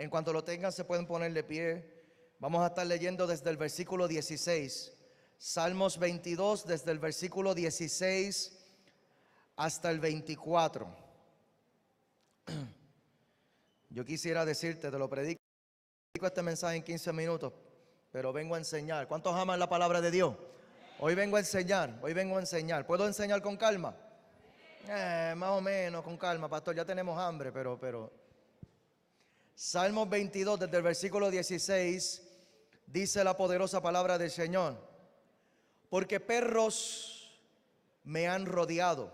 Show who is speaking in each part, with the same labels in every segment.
Speaker 1: En cuanto lo tengan, se pueden poner de pie. Vamos a estar leyendo desde el versículo 16. Salmos 22, desde el versículo 16 hasta el 24. Yo quisiera decirte, te lo predico este mensaje en 15 minutos, pero vengo a enseñar. ¿Cuántos aman la palabra de Dios? Hoy vengo a enseñar, ¿Puedo enseñar con calma? Más o menos con calma, pastor, ya tenemos hambre, pero Salmos 22, desde el versículo 16, dice la poderosa palabra del Señor: porque perros me han rodeado,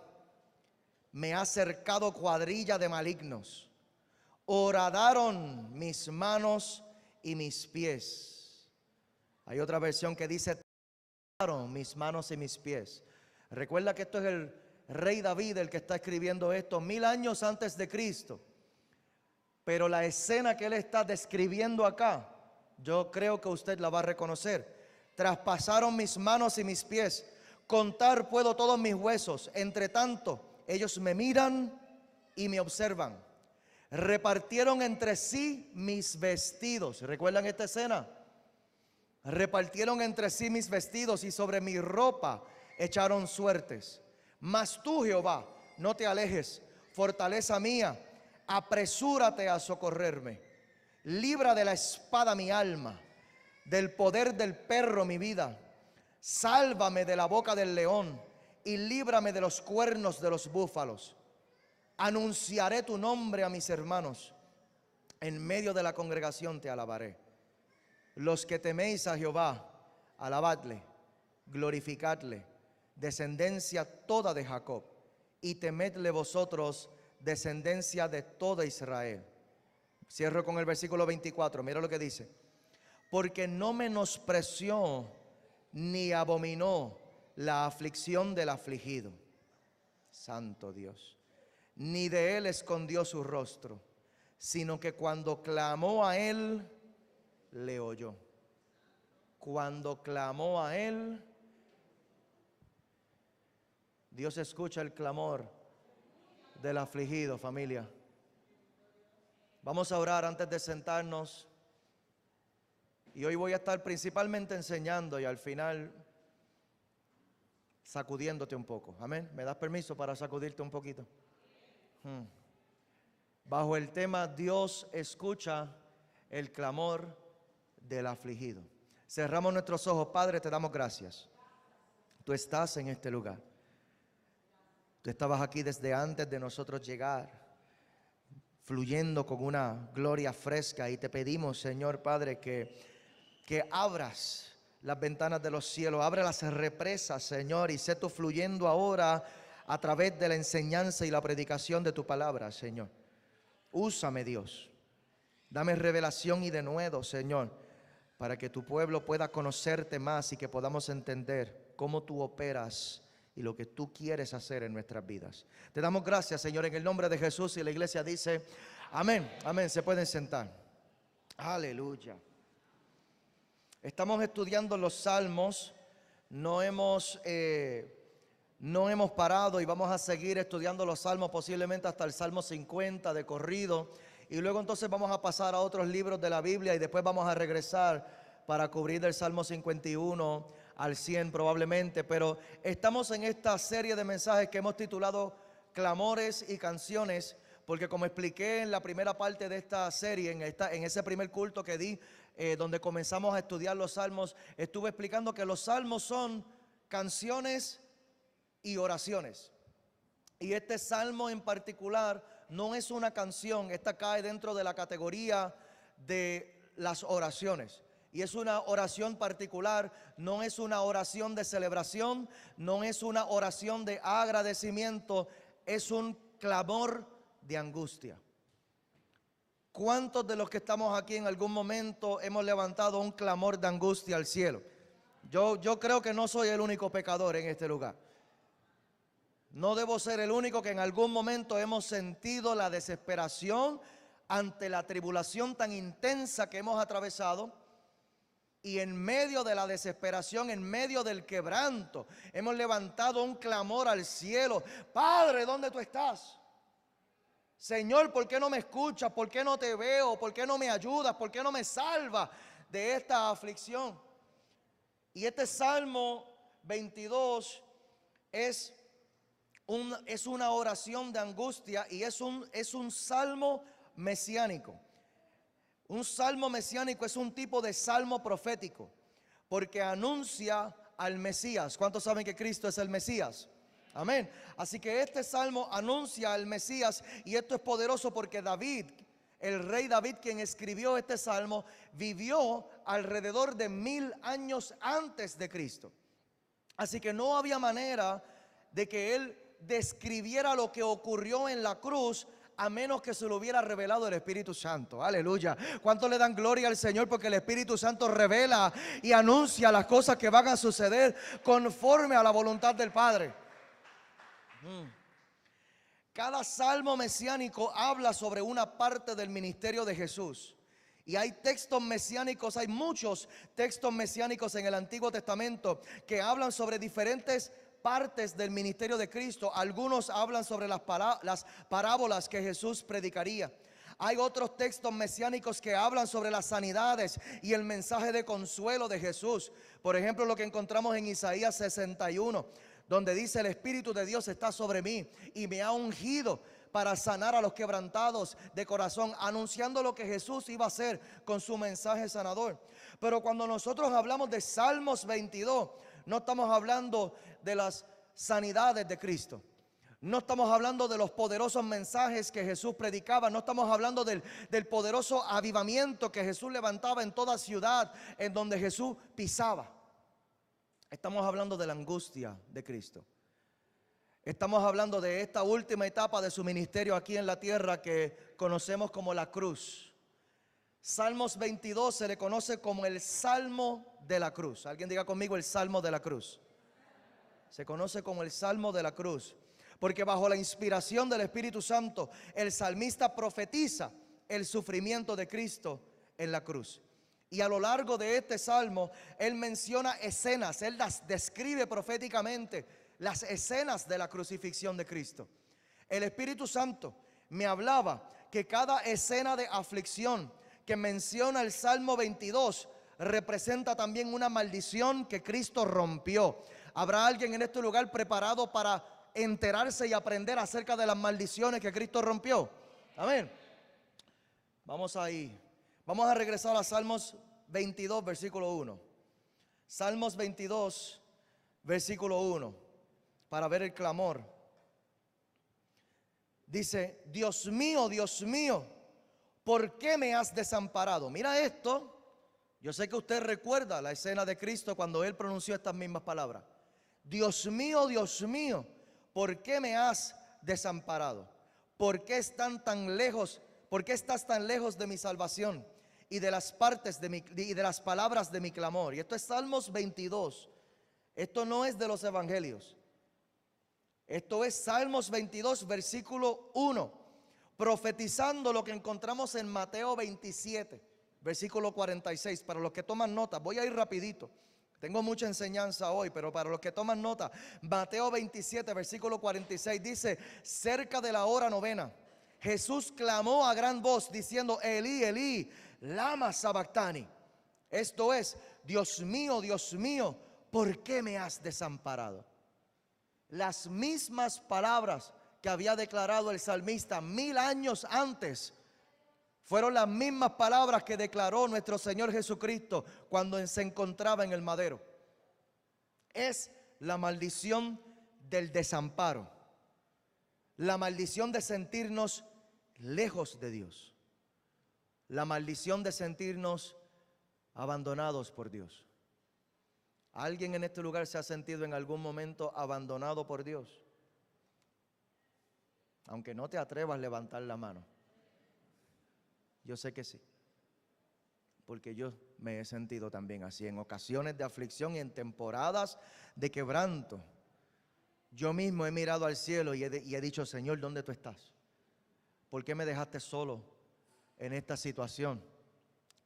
Speaker 1: me ha cercado cuadrilla de malignos, horadaron mis manos y mis pies. Hay otra versión que dice: horadaron mis manos y mis pies. Recuerda que esto es el rey David el que está escribiendo esto 1000 años antes de Cristo. Pero la escena que él está describiendo acá, yo creo que usted la va a reconocer. Traspasaron mis manos y mis pies, contar puedo todos mis huesos. Entre tanto, ellos me miran y me observan. Repartieron entre sí mis vestidos. ¿Recuerdan esta escena? Repartieron entre sí mis vestidos y sobre mi ropa echaron suertes. Mas tú, Jehová, no te alejes, fortaleza mía, apresúrate a socorrerme. Libra de la espada mi alma, del poder del perro mi vida. Sálvame de la boca del león y líbrame de los cuernos de los búfalos. Anunciaré tu nombre a mis hermanos, en medio de la congregación te alabaré. Los que teméis a Jehová, alabadle, glorificadle, descendencia toda de Jacob, y temedle vosotros, descendencia de toda Israel. Cierro con el versículo 24, mira lo que dice: porque no menospreció ni abominó la aflicción del afligido, santo Dios, ni de él escondió su rostro, sino que cuando clamó a él, le oyó. Cuando clamó a él, Dios escucha el clamor del afligido, familia. Vamos a orar antes de sentarnos. Y hoy voy a estar principalmente enseñando y al final sacudiéndote un poco. Amén. ¿Me das permiso para sacudirte un poquito? Bajo el tema: Dios escucha el clamor del afligido. Cerramos nuestros ojos. Padre, te damos gracias. Tú estás en este lugar. Tú estabas aquí desde antes de nosotros llegar, fluyendo con una gloria fresca, y te pedimos, Señor Padre, que abras las ventanas de los cielos, abre las represas, Señor, y sé tú fluyendo ahora a través de la enseñanza y la predicación de tu palabra, Señor. Úsame, Dios, dame revelación y denuedo, Señor, para que tu pueblo pueda conocerte más y que podamos entender cómo tú operas y lo que tú quieres hacer en nuestras vidas. Te damos gracias, Señor, en el nombre de Jesús, y la iglesia dice amén, amén. Se pueden sentar. Aleluya. Estamos estudiando los salmos, no hemos parado, y vamos a seguir estudiando los salmos posiblemente hasta el Salmo 50 de corrido, y luego entonces vamos a pasar a otros libros de la Biblia, y después vamos a regresar para cubrir del Salmo 51 al 100 probablemente. Pero estamos en esta serie de mensajes que hemos titulado Clamores y Canciones, porque como expliqué en la primera parte de esta serie, en ese primer culto que di, donde comenzamos a estudiar los salmos, estuve explicando que los salmos son canciones y oraciones. Y este salmo en particular no es una canción, esta cae dentro de la categoría de las oraciones. Y es una oración particular, no es una oración de celebración, no es una oración de agradecimiento, es un clamor de angustia. ¿Cuántos de los que estamos aquí en algún momento hemos levantado un clamor de angustia al cielo? Yo creo que no soy el único pecador en este lugar. No debo ser el único que en algún momento hemos sentido la desesperación ante la tribulación tan intensa que hemos atravesado. Y en medio de la desesperación, en medio del quebranto, hemos levantado un clamor al cielo: Padre, ¿dónde tú estás? Señor, ¿por qué no me escuchas? ¿Por qué no te veo? ¿Por qué no me ayudas? ¿Por qué no me salvas de esta aflicción? Y este Salmo 22 es una oración de angustia y es un salmo mesiánico. Un salmo mesiánico es un tipo de salmo profético porque anuncia al Mesías. ¿Cuántos saben que Cristo es el Mesías? Amén. Así que este salmo anuncia al Mesías y esto es poderoso porque David, el rey David, quien escribió este salmo, vivió alrededor de 1000 años antes de Cristo. Así que no había manera de que él describiera lo que ocurrió en la cruz a menos que se lo hubiera revelado el Espíritu Santo. Aleluya. ¿Cuánto le dan gloria al Señor? Porque el Espíritu Santo revela y anuncia las cosas que van a suceder conforme a la voluntad del Padre. Cada salmo mesiánico habla sobre una parte del ministerio de Jesús. Y hay textos mesiánicos, hay muchos textos mesiánicos en el Antiguo Testamento que hablan sobre diferentes partes del ministerio de Cristo. Algunos hablan sobre las parábolas que Jesús predicaría. Hay otros textos mesiánicos que hablan sobre las sanidades y el mensaje de consuelo de Jesús. Por ejemplo, lo que encontramos en Isaías 61, donde dice: el Espíritu de Dios está sobre mí y me ha ungido para sanar a los quebrantados de corazón, anunciando lo que Jesús iba a hacer con su mensaje sanador. Pero cuando nosotros hablamos de Salmos 22, no estamos hablando de las sanidades de Cristo. No estamos hablando de los poderosos mensajes que Jesús predicaba. No estamos hablando del poderoso avivamiento que Jesús levantaba en toda ciudad en donde Jesús pisaba. Estamos hablando de la angustia de Cristo. Estamos hablando de esta última etapa de su ministerio aquí en la tierra que conocemos como la cruz. Salmos 22 se le conoce como el Salmo de la cruz. Alguien diga conmigo: el Salmo de la cruz. Se conoce como el Salmo de la cruz porque bajo la inspiración del Espíritu Santo el salmista profetiza el sufrimiento de Cristo en la cruz. Y a lo largo de este salmo él menciona escenas, él las describe proféticamente, las escenas de la crucifixión de Cristo. El Espíritu Santo me hablaba que cada escena de aflicción que menciona el Salmo 22 representa también una maldición que Cristo rompió. ¿Habrá alguien en este lugar preparado para enterarse y aprender acerca de las maldiciones que Cristo rompió? Amén. Vamos ahí. Vamos a regresar a Salmos 22, versículo 1. Salmos 22, versículo 1, para ver el clamor. Dice: Dios mío, ¿por qué me has desamparado? Mira esto. Yo sé que usted recuerda la escena de Cristo cuando Él pronunció estas mismas palabras. Dios mío, ¿por qué me has desamparado? ¿Por qué estás tan lejos de mi salvación y de las palabras de mi clamor? Y esto es Salmos 22. Esto no es de los evangelios. Esto es Salmos 22, versículo 1, profetizando lo que encontramos en Mateo 27, versículo 46. Para los que toman nota, voy a ir rapidito. Tengo mucha enseñanza hoy, pero para los que toman nota, Mateo 27, versículo 46 dice: cerca de la hora novena, Jesús clamó a gran voz diciendo: Elí, Elí, lama sabactani. Esto es: Dios mío, ¿por qué me has desamparado? Las mismas palabras que había declarado el salmista 1000 años antes fueron las mismas palabras que declaró nuestro Señor Jesucristo cuando se encontraba en el madero. Es la maldición del desamparo, la maldición de sentirnos lejos de Dios, la maldición de sentirnos abandonados por Dios. ¿Alguien en este lugar se ha sentido en algún momento abandonado por Dios? Aunque no te atrevas a levantar la mano. Yo sé que sí, porque yo me he sentido también así en ocasiones de aflicción y en temporadas de quebranto. Yo mismo he mirado al cielo y he dicho: Señor, ¿dónde tú estás? ¿Por qué me dejaste solo en esta situación?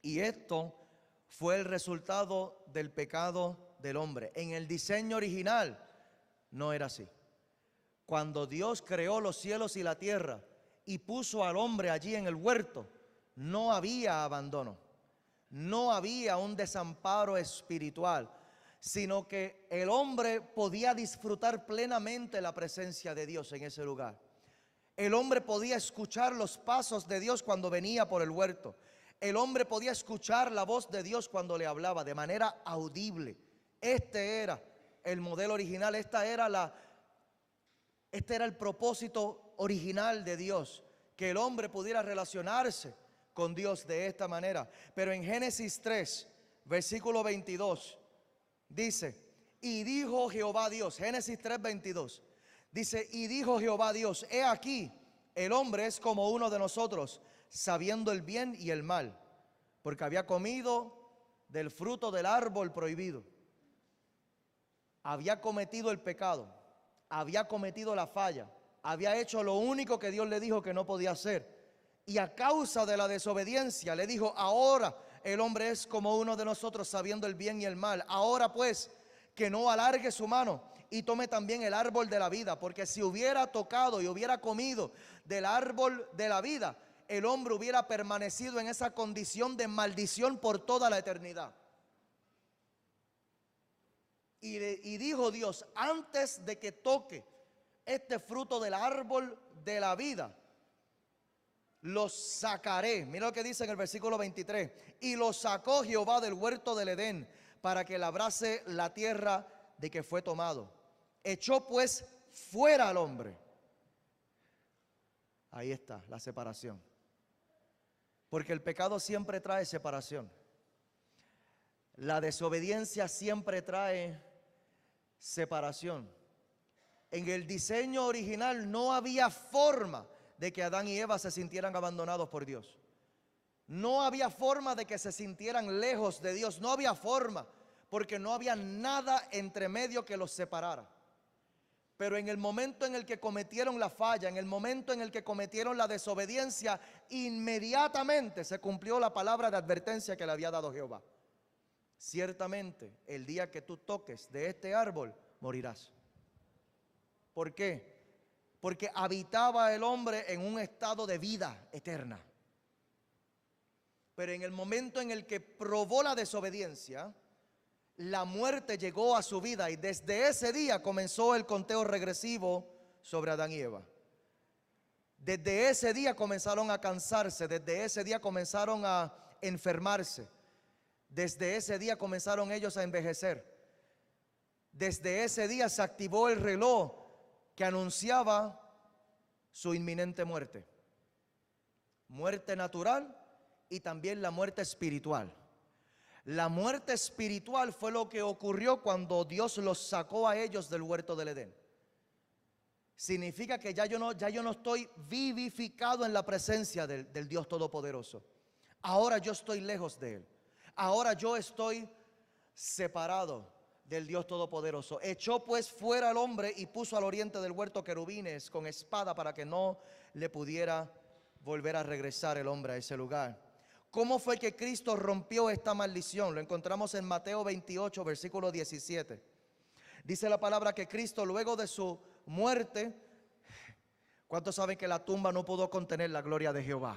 Speaker 1: Y esto fue el resultado del pecado del hombre. En el diseño original no era así. Cuando Dios creó los cielos y la tierra y puso al hombre allí en el huerto, no había abandono, no había un desamparo espiritual, sino que el hombre podía disfrutar plenamente la presencia de Dios en ese lugar. El hombre podía escuchar los pasos de Dios cuando venía por el huerto. El hombre podía escuchar la voz de Dios cuando le hablaba de manera audible. Este era el modelo original, este era el propósito original de Dios, que el hombre pudiera relacionarse con Dios de esta manera. Pero en Génesis 3, versículo 22, dice, y dijo Jehová Dios, Génesis 3, 22, dice, y dijo Jehová Dios, he aquí, el hombre es como uno de nosotros, sabiendo el bien y el mal, porque había comido del fruto del árbol prohibido. Había cometido el pecado, había cometido la falla, había hecho lo único que Dios le dijo que no podía hacer. Y a causa de la desobediencia le dijo, ahora el hombre es como uno de nosotros, sabiendo el bien y el mal. Ahora pues, que no alargue su mano y tome también el árbol de la vida, porque si hubiera tocado y hubiera comido del árbol de la vida, el hombre hubiera permanecido en esa condición de maldición por toda la eternidad. Y dijo Dios, antes de que toque este fruto del árbol de la vida, los sacaré. Mira lo que dice en el versículo 23. Y los sacó Jehová del huerto del Edén para que labrase la tierra de que fue tomado. Echó pues fuera al hombre. Ahí está la separación. Porque el pecado siempre trae separación. La desobediencia siempre trae separación. En el diseño original no había forma de que Adán y Eva se sintieran abandonados por Dios. No había forma de que se sintieran lejos de Dios. No había forma, porque no había nada entre medio que los separara. Pero en el momento en el que cometieron la falla, en el momento en el que cometieron la desobediencia, inmediatamente se cumplió la palabra de advertencia que le había dado Jehová. Ciertamente, el día que tú toques de este árbol, morirás. ¿Por qué? Porque habitaba el hombre en un estado de vida eterna. Pero en el momento en el que probó la desobediencia, la muerte llegó a su vida y desde ese día comenzó el conteo regresivo sobre Adán y Eva. Desde ese día comenzaron a cansarse, desde ese día comenzaron a enfermarse, desde ese día comenzaron ellos a envejecer. Desde ese día se activó el reloj que anunciaba su inminente muerte. Muerte natural y también la muerte espiritual. La muerte espiritual fue lo que ocurrió cuando Dios los sacó a ellos del huerto del Edén. Significa que ya yo no estoy vivificado en la presencia del Dios Todopoderoso. Ahora yo estoy lejos de Él. Ahora yo estoy separado del Dios Todopoderoso. Echó pues fuera al hombre y puso al oriente del huerto querubines con espada para que no le pudiera volver a regresar el hombre a ese lugar. ¿Cómo fue que Cristo rompió esta maldición? Lo encontramos en Mateo 28, versículo 17. Dice la palabra que Cristo, luego de su muerte, ¿cuántos saben que la tumba no pudo contener la gloria de Jehová?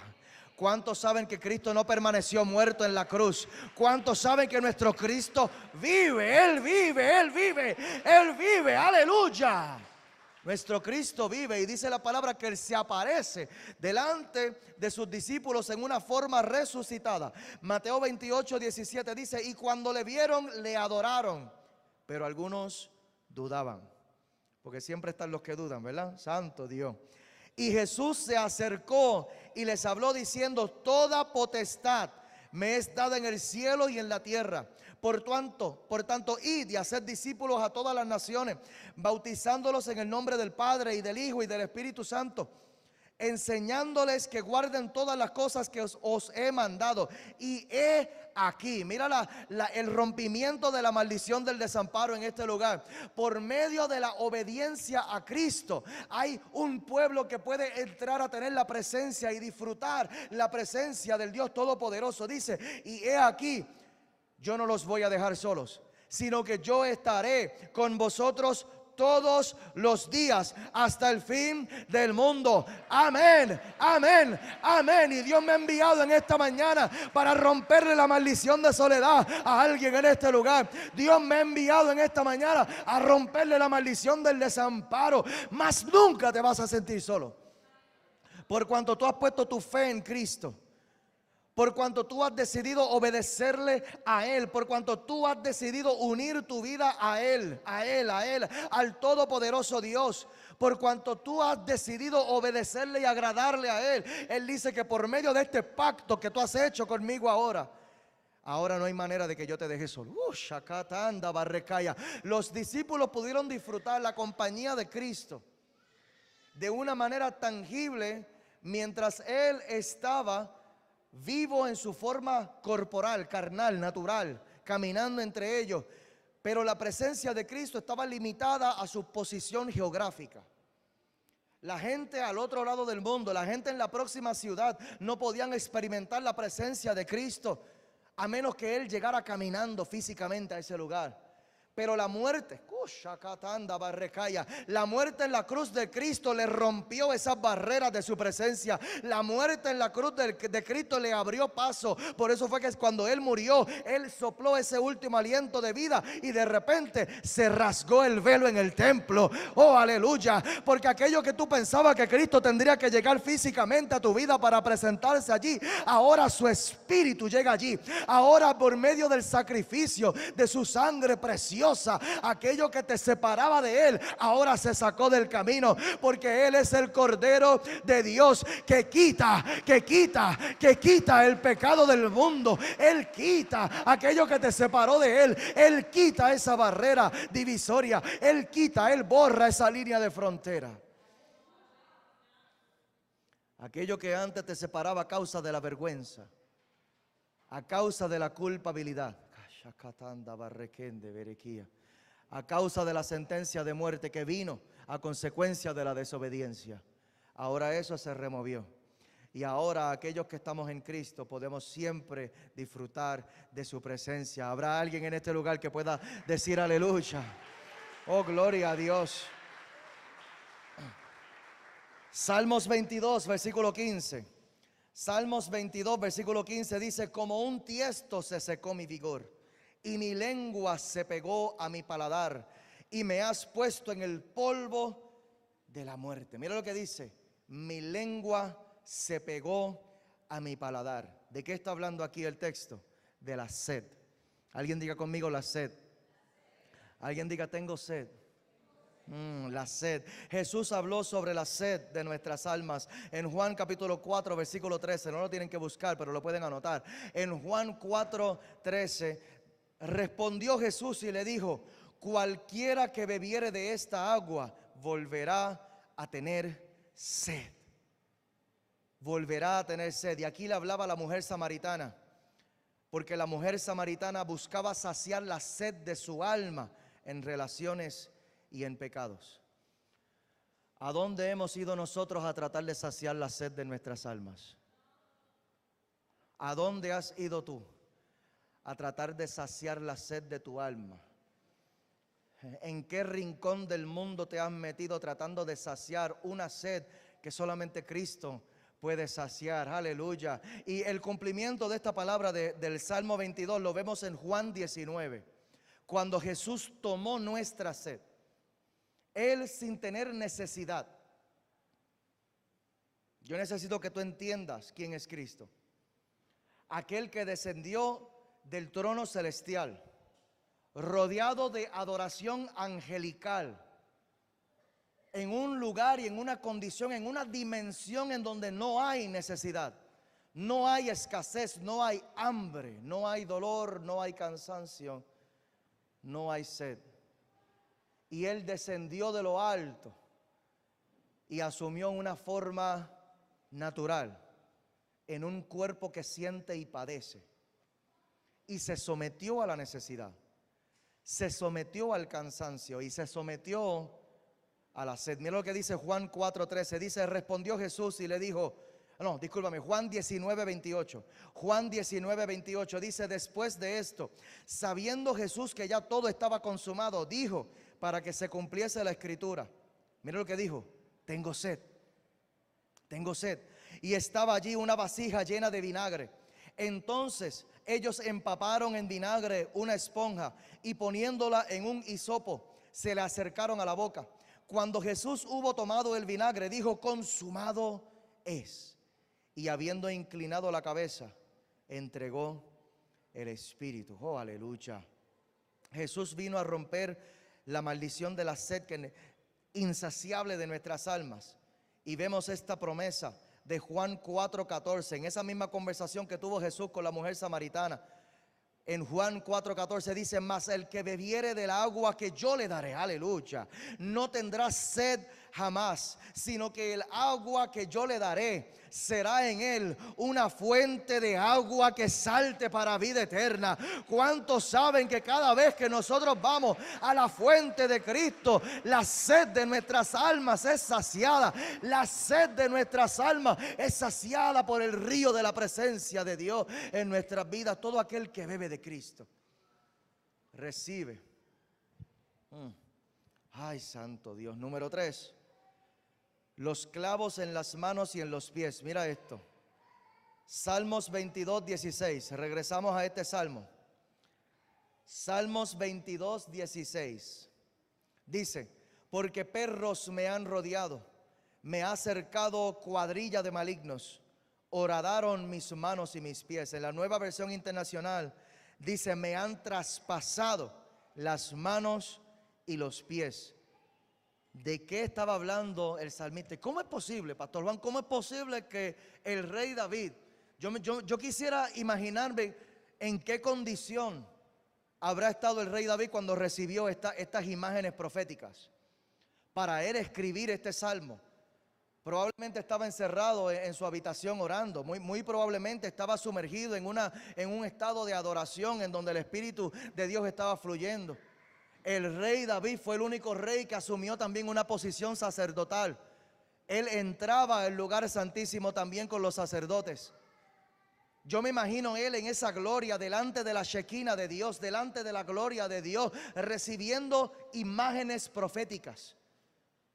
Speaker 1: ¿Cuántos saben que Cristo no permaneció muerto en la cruz? ¿Cuántos saben que nuestro Cristo vive? Él vive, Él vive, Él vive, aleluya. Nuestro Cristo vive y dice la palabra que Él se aparece delante de sus discípulos en una forma resucitada. Mateo 28, 17 dice, y cuando le vieron, le adoraron, pero algunos dudaban. Porque siempre están los que dudan, ¿verdad? Santo Dios. Y Jesús se acercó y les habló diciendo, toda potestad me es dada en el cielo y en la tierra. Por tanto, id y haced discípulos a todas las naciones, bautizándolos en el nombre del Padre y del Hijo y del Espíritu Santo, enseñándoles que guarden todas las cosas que os he mandado. Y he aquí, mira el rompimiento de la maldición del desamparo en este lugar. Por medio de la obediencia a Cristo, hay un pueblo que puede entrar a tener la presencia y disfrutar la presencia del Dios Todopoderoso. Dice, y he aquí, yo no los voy a dejar solos, sino que yo estaré con vosotros todos los días hasta el fin del mundo. Amén, amén, amén. Y Dios me ha enviado en esta mañana para romperle la maldición de soledad a alguien en este lugar. Dios me ha enviado en esta mañana a romperle la maldición del desamparo. Más nunca te vas a sentir solo. Por cuanto tú has puesto tu fe en Cristo, por cuanto tú has decidido obedecerle a Él, por cuanto tú has decidido unir tu vida a Él, al todopoderoso Dios, por cuanto tú has decidido obedecerle y agradarle a Él. Él dice que por medio de este pacto que tú has hecho conmigo ahora no hay manera de que yo te deje solo. Shakatanda barrecaya. Los discípulos pudieron disfrutar la compañía de Cristo de una manera tangible mientras Él estaba vivo en su forma corporal, carnal, natural, caminando entre ellos. Pero la presencia de Cristo estaba limitada a su posición geográfica. La gente al otro lado del mundo, la gente en la próxima ciudad, no podían experimentar la presencia de Cristo a menos que Él llegara caminando físicamente a ese lugar. Pero la muerte, la muerte en la cruz de Cristo le rompió esas barreras de su presencia. La muerte en la cruz de Cristo le abrió paso. Por eso fue que cuando Él murió, Él sopló ese último aliento de vida y de repente se rasgó el velo en el templo. Oh, aleluya. Porque aquello que tú pensabas que Cristo tendría que llegar físicamente a tu vida para presentarse allí, ahora su espíritu llega allí. Ahora por medio del sacrificio de su sangre preciosa, aquello que te separaba de Él ahora se sacó del camino, porque Él es el Cordero de Dios que quita el pecado del mundo. Él quita aquello que te separó de Él. Él quita esa barrera divisoria. Él borra esa línea de frontera. Aquello que antes te separaba a causa de la vergüenza, a causa de la culpabilidad, a causa de la sentencia de muerte que vino a consecuencia de la desobediencia. Ahora eso se removió. Y ahora aquellos que estamos en Cristo podemos siempre disfrutar de su presencia. ¿Habrá alguien en este lugar que pueda decir aleluya? Oh, gloria a Dios. Salmos 22, versículo 15. Salmos 22, versículo 15 dice: como un tiesto se secó mi vigor, y mi lengua se pegó a mi paladar, y me has puesto en el polvo de la muerte. Mira lo que dice: mi lengua se pegó a mi paladar. ¿De qué está hablando aquí el texto? De la sed. Alguien diga conmigo la sed. Alguien diga tengo sed. La sed. Jesús habló sobre la sed de nuestras almas en Juan capítulo 4 versículo 13. No lo tienen que buscar, pero lo pueden anotar. En Juan 4, 13 respondió Jesús y le dijo: cualquiera que bebiere de esta agua volverá a tener sed. Volverá a tener sed. Y aquí le hablaba a la mujer samaritana, porque la mujer samaritana buscaba saciar la sed de su alma en relaciones y en pecados. ¿A dónde hemos ido nosotros a tratar de saciar la sed de nuestras almas? ¿A dónde has ido tú a tratar de saciar la sed de tu alma? ¿En qué rincón del mundo te has metido tratando de saciar una sed que solamente Cristo puede saciar? Aleluya. Y el cumplimiento de esta palabra del Salmo 22 lo vemos en Juan 19, cuando Jesús tomó nuestra sed. Él, sin tener necesidad. Yo necesito que tú entiendas quién es Cristo. Aquel que descendió del trono celestial, rodeado de adoración angelical, en un lugar y en una condición, en una dimensión en donde no hay necesidad, no hay escasez, no hay hambre, no hay dolor, no hay cansancio, no hay sed. Y Él descendió de lo alto y asumió una forma natural, en un cuerpo que siente y padece. Y se sometió a la necesidad, se sometió al cansancio y se sometió a la sed. Mira lo que dice Juan 4:13. Dice: respondió Jesús y le dijo, Juan 19:28. Juan 19:28 dice: después de esto, sabiendo Jesús que ya todo estaba consumado, dijo: para que se cumpliese la escritura. Mira lo que dijo: tengo sed, tengo sed. Y estaba allí una vasija llena de vinagre. Entonces ellos empaparon en vinagre una esponja y poniéndola en un hisopo, se le acercaron a la boca. Cuando Jesús hubo tomado el vinagre, dijo: consumado es. Y habiendo inclinado la cabeza, entregó el espíritu. Oh, aleluya. Jesús vino a romper la maldición de la sed insaciable de nuestras almas. Y vemos esta promesa de Juan 4:14, en esa misma conversación que tuvo Jesús con la mujer samaritana. En Juan 4:14 dice: mas el que bebiere del agua que yo le daré, aleluya, no tendrá sed jamás, sino que el agua que yo le daré será en él una fuente de agua que salte para vida eterna. ¿Cuántos saben que cada vez que nosotros vamos a la fuente de Cristo, la sed de nuestras almas es saciada? La sed de nuestras almas es saciada por el río de la presencia de Dios en nuestras vidas. Todo aquel que bebe de Cristo recibe. Ay, santo Dios. Número 3, los clavos en las manos y en los pies. Mira esto. Salmos 22:16. Regresamos a este salmo. Salmos 22:16. Dice: porque perros me han rodeado, me ha cercado cuadrilla de malignos, horadaron mis manos y mis pies. En la Nueva Versión Internacional dice: me han traspasado las manos y los pies. ¿De qué estaba hablando el salmista? ¿Cómo es posible, Pastor Juan? ¿Cómo es posible que el rey David, yo quisiera imaginarme en qué condición habrá estado el rey David cuando recibió estas imágenes proféticas para él escribir este salmo? Probablemente estaba encerrado en su habitación orando. Muy probablemente estaba sumergido en un estado de adoración en donde el Espíritu de Dios estaba fluyendo. El rey David fue el único rey que asumió también una posición sacerdotal. Él entraba al lugar santísimo también con los sacerdotes. Yo me imagino él en esa gloria, delante de la Shekinah de Dios, delante de la gloria de Dios, recibiendo imágenes proféticas,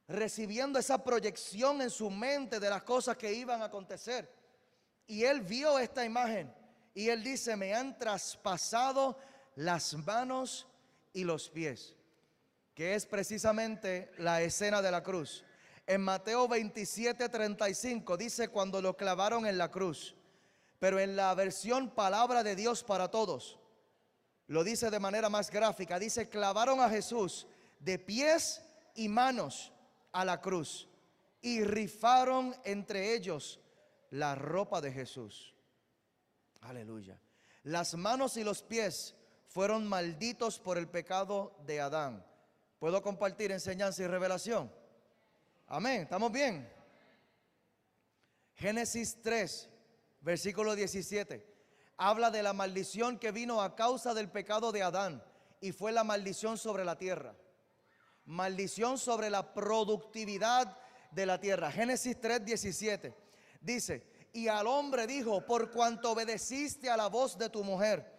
Speaker 1: recibiendo esa proyección en su mente de las cosas que iban a acontecer. Y él vio esta imagen y él dice: me han traspasado las manos y los pies, que es precisamente la escena de la cruz. En Mateo 27:35 dice: cuando lo clavaron en la cruz. Pero en la versión Palabra de Dios para Todos lo dice de manera más gráfica. Dice: clavaron a Jesús de pies y manos a la cruz y rifaron entre ellos la ropa de Jesús. Aleluya. Las manos y los pies fueron malditos por el pecado de Adán. ¿Puedo compartir enseñanza y revelación? Amén, ¿estamos bien? Génesis 3, versículo 17. Habla de la maldición que vino a causa del pecado de Adán. Y fue la maldición sobre la tierra. Maldición sobre la productividad de la tierra. Génesis 3, 17. Dice: y al hombre dijo: por cuanto obedeciste a la voz de tu mujer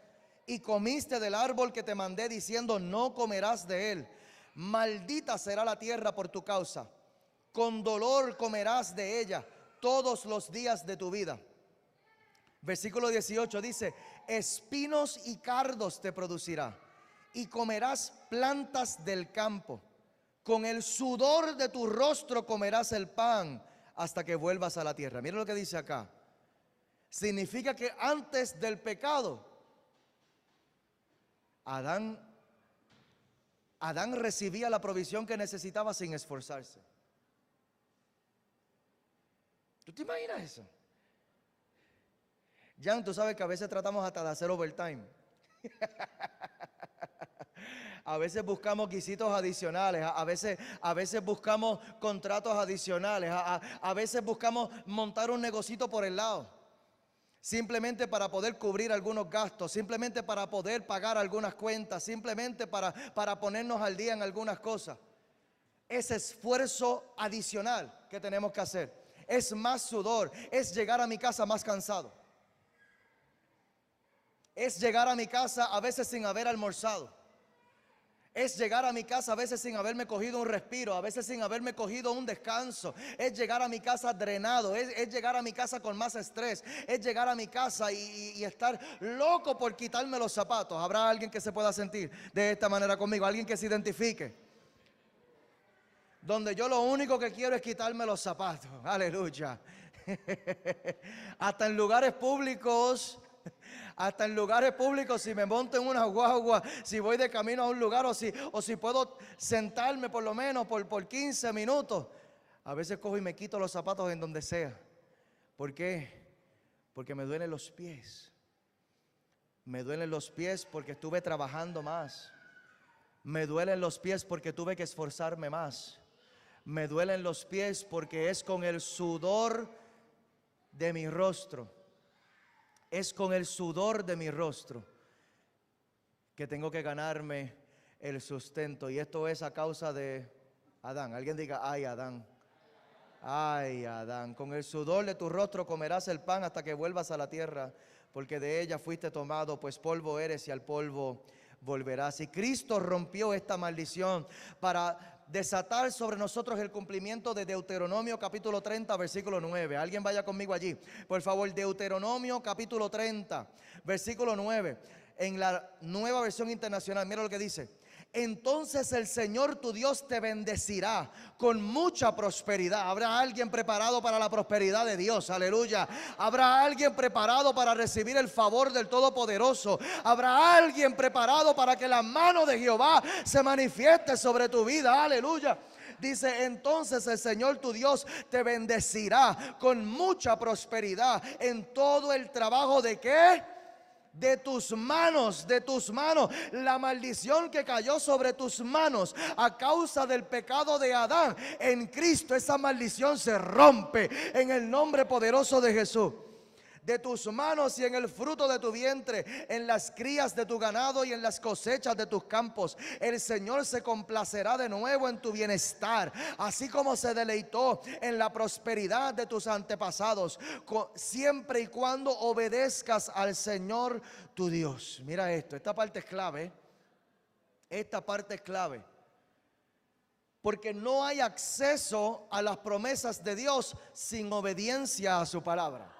Speaker 1: y comiste del árbol que te mandé diciendo: no comerás de él, maldita será la tierra por tu causa, con dolor comerás de ella todos los días de tu vida. Versículo 18 dice: espinos y cardos te producirá y comerás plantas del campo, con el sudor de tu rostro comerás el pan hasta que vuelvas a la tierra. Mira lo que dice acá. Significa que antes del pecado Adán recibía la provisión que necesitaba sin esforzarse. ¿Tú te imaginas eso? Jan, tú sabes que a veces tratamos hasta de hacer overtime. A veces buscamos guisitos adicionales, a veces buscamos contratos adicionales, a veces buscamos montar un negocito por el lado, simplemente para poder cubrir algunos gastos, simplemente para poder pagar algunas cuentas, simplemente para ponernos al día en algunas cosas. Ese esfuerzo adicional que tenemos que hacer es más sudor, es llegar a mi casa más cansado, es llegar a mi casa a veces sin haber almorzado, Es llegar a mi casa a veces sin haberme cogido un respiro, a veces sin haberme cogido un descanso. Es llegar a mi casa drenado, es llegar a mi casa con más estrés. Es llegar a mi casa y estar loco por quitarme los zapatos. ¿Habrá alguien que se pueda sentir de esta manera conmigo? Alguien que se identifique. Donde yo lo único que quiero es quitarme los zapatos. Aleluya. Hasta en lugares públicos. Hasta en lugares públicos, si me monto en una guagua, si voy de camino a un lugar, o si puedo sentarme por lo menos por 15 minutos, a veces cojo y me quito los zapatos en donde sea. ¿Por qué? Porque me duelen los pies. Me duelen los pies porque estuve trabajando más. Me duelen los pies porque tuve que esforzarme más. Me duelen los pies porque es con el sudor de mi rostro. Es con el sudor de mi rostro que tengo que ganarme el sustento. Y esto es a causa de Adán. Alguien diga, ay Adán. Ay Adán. Con el sudor de tu rostro comerás el pan hasta que vuelvas a la tierra, porque de ella fuiste tomado, pues polvo eres y al polvo volverás. Y Cristo rompió esta maldición para desatar sobre nosotros el cumplimiento de Deuteronomio capítulo 30 versículo 9. Alguien vaya conmigo allí, por favor. Deuteronomio capítulo 30 versículo 9, en la Nueva Versión Internacional. Mira lo que dice: entonces el Señor tu Dios te bendecirá con mucha prosperidad. Habrá alguien preparado para la prosperidad de Dios, aleluya. Habrá alguien preparado para recibir el favor del Todopoderoso. Habrá alguien preparado para que la mano de Jehová se manifieste sobre tu vida, aleluya. Dice, entonces el Señor tu Dios te bendecirá con mucha prosperidad en todo el trabajo de ¿qué? De tus manos, de tus manos. La maldición que cayó sobre tus manos a causa del pecado de Adán, en Cristo esa maldición se rompe en el nombre poderoso de Jesús. De tus manos y en el fruto de tu vientre, en las crías de tu ganado y en las cosechas de tus campos. El Señor se complacerá de nuevo en tu bienestar, así como se deleitó en la prosperidad de tus antepasados, siempre y cuando obedezcas al Señor tu Dios. Mira esto, esta parte es clave. Esta parte es clave. Porque no hay acceso a las promesas de Dios sin obediencia a su palabra.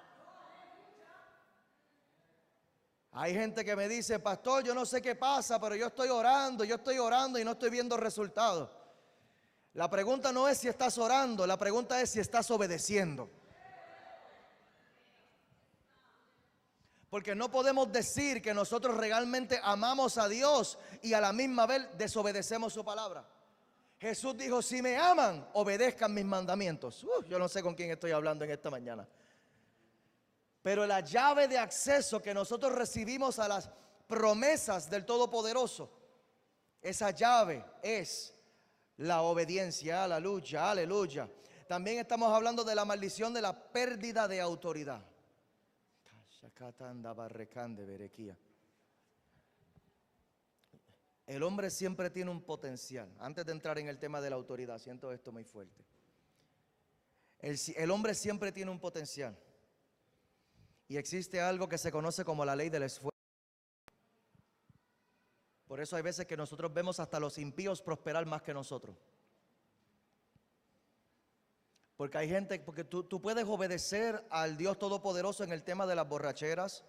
Speaker 1: Hay gente que me dice, pastor, yo no sé qué pasa, pero yo estoy orando y no estoy viendo resultados. La pregunta no es si estás orando, la pregunta es si estás obedeciendo. Porque no podemos decir que nosotros realmente amamos a Dios y a la misma vez desobedecemos su palabra. Jesús dijo, si me aman, obedezcan mis mandamientos. Yo no sé con quién estoy hablando en esta mañana. Pero la llave de acceso que nosotros recibimos a las promesas del Todopoderoso, esa llave es la obediencia. Aleluya, aleluya. También estamos hablando de la maldición de la pérdida de autoridad. El hombre siempre tiene un potencial. Antes de entrar en el tema de la autoridad, siento esto muy fuerte. El hombre siempre tiene un potencial. Y existe algo que se conoce como la ley del esfuerzo. Por eso hay veces que nosotros vemos hasta los impíos prosperar más que nosotros. Porque hay gente, porque tú puedes obedecer al Dios Todopoderoso en el tema de las borracheras.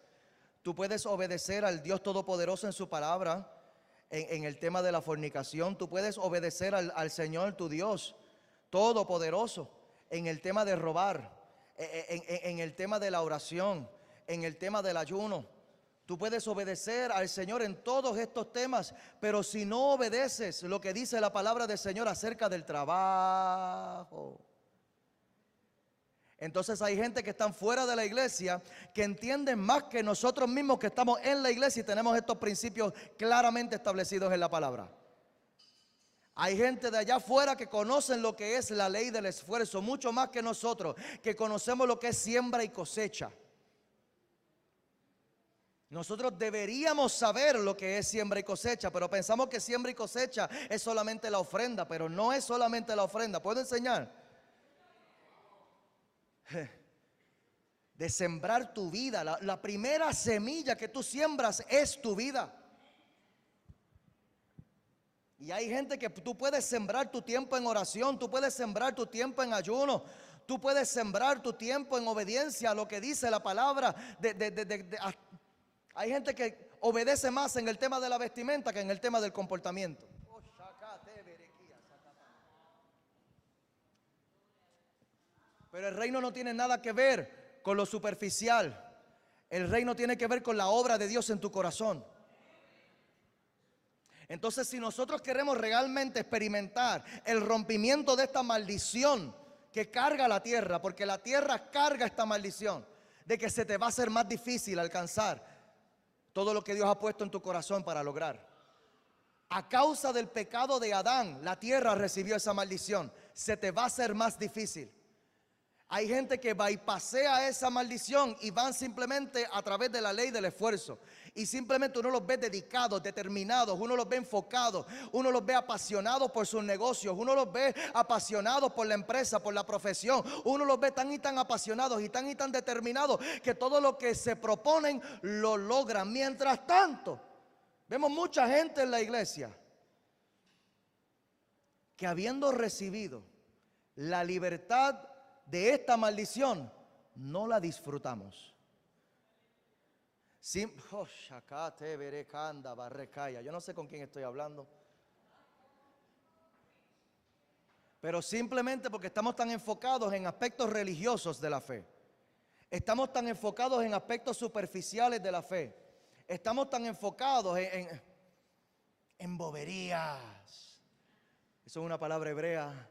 Speaker 1: Tú puedes obedecer al Dios Todopoderoso en su palabra, en el tema de la fornicación. Tú puedes obedecer al Señor tu Dios Todopoderoso en el tema de robar, en el tema de la oración, en el tema del ayuno. Tú puedes obedecer al Señor en todos estos temas, pero si no obedeces lo que dice la palabra del Señor acerca del trabajo, entonces hay gente que están fuera de la iglesia que entienden más que nosotros mismos que estamos en la iglesia y tenemos estos principios claramente establecidos en la palabra. Hay gente de allá afuera que conocen lo que es la ley del esfuerzo, mucho más que nosotros, que conocemos lo que es siembra y cosecha. Nosotros deberíamos saber lo que es siembra y cosecha, pero pensamos que siembra y cosecha es solamente la ofrenda, pero no es solamente la ofrenda. ¿Puedo enseñar? De sembrar tu vida. La primera semilla que tú siembras es tu vida. Y hay gente que tú puedes sembrar tu tiempo en oración, tú puedes sembrar tu tiempo en ayuno, tú puedes sembrar tu tiempo en obediencia a lo que dice la palabra. Hay gente que obedece más en el tema de la vestimenta que en el tema del comportamiento. Pero el reino no tiene nada que ver con lo superficial. El reino tiene que ver con la obra de Dios en tu corazón. Entonces, si nosotros queremos realmente experimentar el rompimiento de esta maldición que carga la tierra, porque la tierra carga esta maldición de que se te va a hacer más difícil alcanzar todo lo que Dios ha puesto en tu corazón para lograr. A causa del pecado de Adán, la tierra recibió esa maldición. Se te va a hacer más difícil. Hay gente que bypassea esa maldición y van simplemente a través de la ley del esfuerzo. Y simplemente uno los ve dedicados, determinados, uno los ve enfocados, uno los ve apasionados por sus negocios, uno los ve apasionados por la empresa, por la profesión. Uno los ve tan y tan apasionados y tan determinados que todo lo que se proponen lo logran. Mientras tanto, vemos mucha gente en la iglesia que habiendo recibido la libertad de esta maldición, no la disfrutamos. Yo no sé con quién estoy hablando, pero simplemente porque estamos tan enfocados en aspectos religiosos de la fe, estamos tan enfocados en aspectos superficiales de la fe, estamos tan enfocados en boberías. Eso es una palabra hebrea.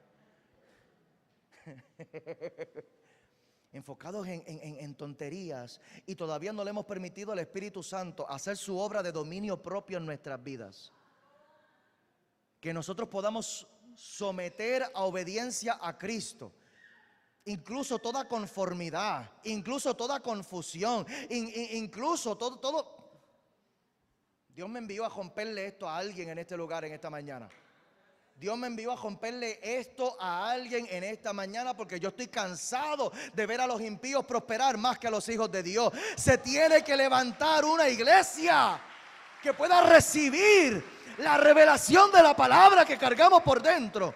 Speaker 1: Enfocados en tonterías, y todavía no le hemos permitido al Espíritu Santo hacer su obra de dominio propio en nuestras vidas. Que nosotros podamos someter a obediencia a Cristo incluso toda conformidad, incluso toda confusión, incluso todo. Dios me envió a romperle esto a alguien en este lugar en esta mañana. Dios me envió a romperle esto a alguien en esta mañana, porque yo estoy cansado de ver a los impíos prosperar más que a los hijos de Dios. Se tiene que levantar una iglesia que pueda recibir la revelación de la palabra que cargamos por dentro.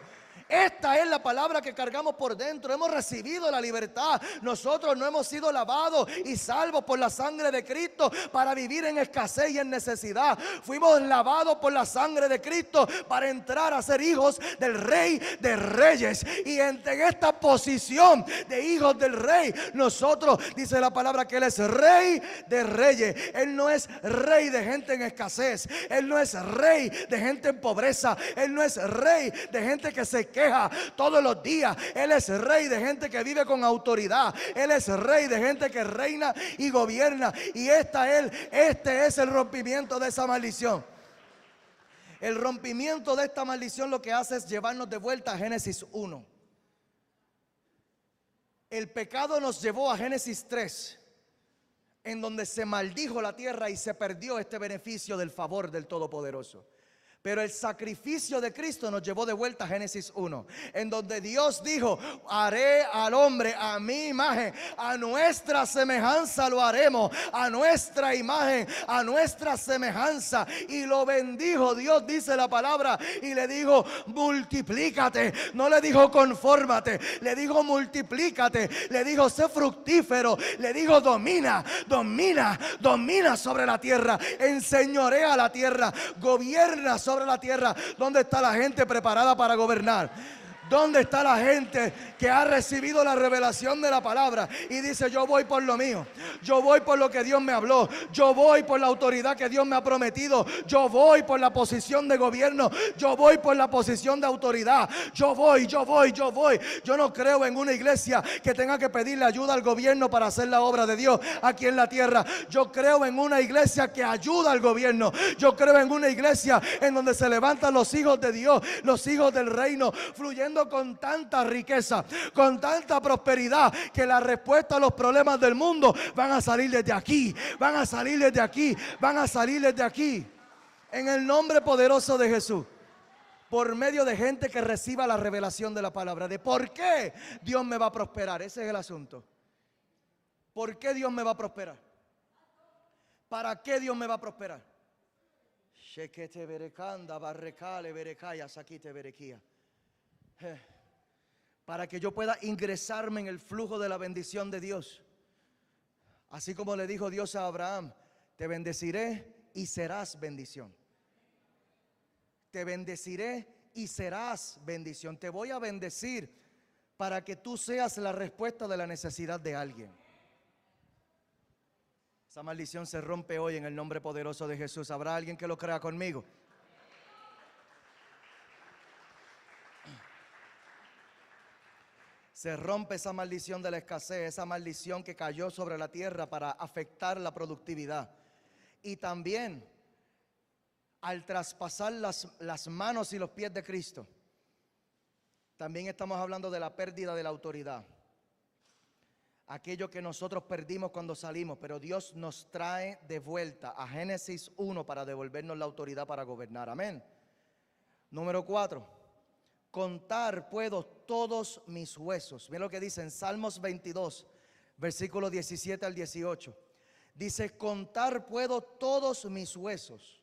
Speaker 1: Esta es la palabra que cargamos por dentro. Hemos recibido la libertad. Nosotros no hemos sido lavados y salvos por la sangre de Cristo para vivir en escasez y en necesidad. Fuimos lavados por la sangre de Cristo para entrar a ser hijos del Rey de Reyes. Y en esta posición de hijos del Rey, nosotros, dice la palabra, que Él es Rey de Reyes. Él no es rey de gente en escasez. Él no es rey de gente en pobreza. Él no es rey de gente que se queja todos los días. Él es rey de gente que vive con autoridad. Él es rey de gente que reina y gobierna. Y este es el rompimiento de esa maldición. El rompimiento de esta maldición lo que hace es llevarnos de vuelta a Génesis 1. El pecado nos llevó a Génesis 3, en donde se maldijo la tierra y se perdió este beneficio del favor del Todopoderoso. Pero el sacrificio de Cristo nos llevó de vuelta a Génesis 1, en donde Dios dijo: haré al hombre a mi imagen, a nuestra semejanza lo haremos, a nuestra imagen, a nuestra semejanza. Y lo bendijo Dios, dice la palabra, y le dijo: multiplícate. No le dijo confórmate, le dijo multiplícate, le dijo sé fructífero, le dijo domina sobre la tierra, enseñorea la tierra, gobierna sobre la tierra. ¿Dónde está la gente preparada para gobernar? ¿Dónde está la gente que ha recibido la revelación de la palabra y dice: yo voy por lo mío, yo voy por lo que Dios me habló, yo voy por la autoridad que Dios me ha prometido, yo voy por la posición de gobierno, yo voy por la posición de autoridad, yo voy? Yo no creo en una iglesia que tenga que pedirle ayuda al gobierno para hacer la obra de Dios aquí en la tierra. Yo creo en una iglesia que ayuda al gobierno. Yo creo en una iglesia en donde se levantan los hijos de Dios, los hijos del reino, fluyendo con tanta riqueza, con tanta prosperidad, que la respuesta a los problemas del mundo van a salir desde aquí, van a salir desde aquí, van a salir desde aquí, en el nombre poderoso de Jesús, por medio de gente que reciba la revelación de la palabra, de por qué Dios me va a prosperar. Ese es el asunto. ¿Por qué Dios me va a prosperar? ¿Para qué Dios me va a prosperar? Shekete berekanda, barrekale, berekaya, sakite berekia. Para que yo pueda ingresarme en el flujo de la bendición de Dios. Así como le dijo Dios a Abraham, te bendeciré y serás bendición. Te bendeciré y serás bendición. Te voy a bendecir para que tú seas la respuesta de la necesidad de alguien. Esa maldición se rompe hoy en el nombre poderoso de Jesús. ¿Habrá alguien que lo crea conmigo? Se rompe esa maldición de la escasez, esa maldición que cayó sobre la tierra para afectar la productividad. Y también al traspasar las manos y los pies de Cristo, también estamos hablando de la pérdida de la autoridad. Aquello que nosotros perdimos cuando salimos, pero Dios nos trae de vuelta a Génesis 1 para devolvernos la autoridad para gobernar. Amén. Número 4. Contar puedo todos mis huesos. Mira lo que dice en Salmos 22, versículos 17 al 18. Dice, contar puedo todos mis huesos.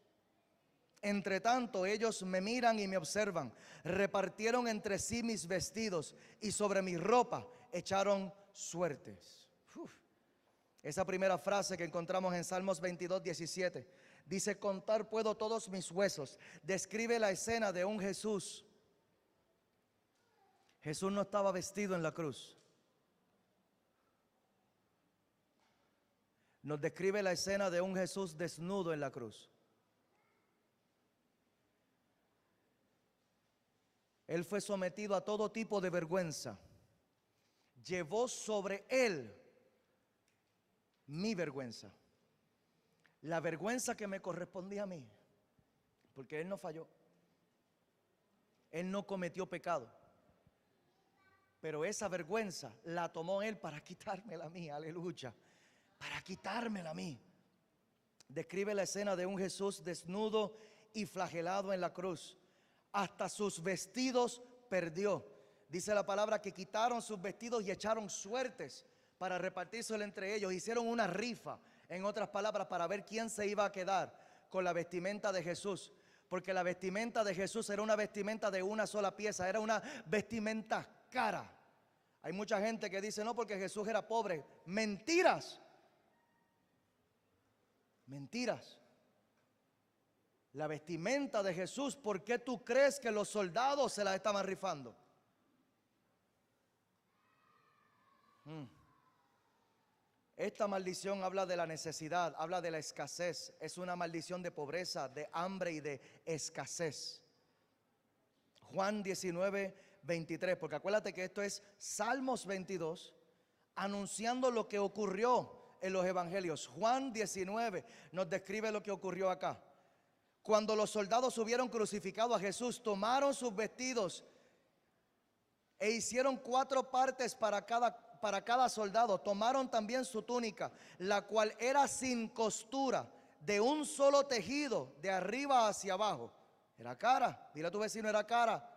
Speaker 1: Entre tanto ellos me miran y me observan. Repartieron entre sí mis vestidos y sobre mi ropa echaron suertes. Esa primera frase que encontramos en Salmos 22, 17. Dice, contar puedo todos mis huesos. Describe la escena de un Jesús. Jesús no estaba vestido en la cruz. Nos describe la escena de un Jesús desnudo en la cruz. Él fue sometido a todo tipo de vergüenza. Llevó sobre él mi vergüenza. La vergüenza que me correspondía a mí. Porque él no falló. Él no cometió pecado. Pero esa vergüenza la tomó él para quitármela a mí, aleluya, para quitármela a mí. Describe la escena de un Jesús desnudo y flagelado en la cruz. Hasta sus vestidos perdió. Dice la palabra que quitaron sus vestidos y echaron suertes para repartírselo entre ellos. Hicieron una rifa, en otras palabras, para ver quién se iba a quedar con la vestimenta de Jesús. Porque la vestimenta de Jesús era una vestimenta de una sola pieza, era una vestimenta cara. Hay mucha gente que dice, no, porque Jesús era pobre. Mentiras. Mentiras. La vestimenta de Jesús, ¿por qué tú crees que los soldados se la estaban rifando? Esta maldición habla de la necesidad, habla de la escasez. Es una maldición de pobreza, de hambre y de escasez. Juan 19, 23, porque acuérdate que esto es Salmos 22, anunciando lo que ocurrió en los evangelios. Juan 19 nos describe lo que ocurrió acá. Cuando los soldados hubieron crucificado a Jesús, tomaron sus vestidos e hicieron 4 partes para cada soldado. Tomaron también su túnica, la cual era sin costura, de un solo tejido, de arriba hacia abajo. Era cara, dile a tu vecino, era cara.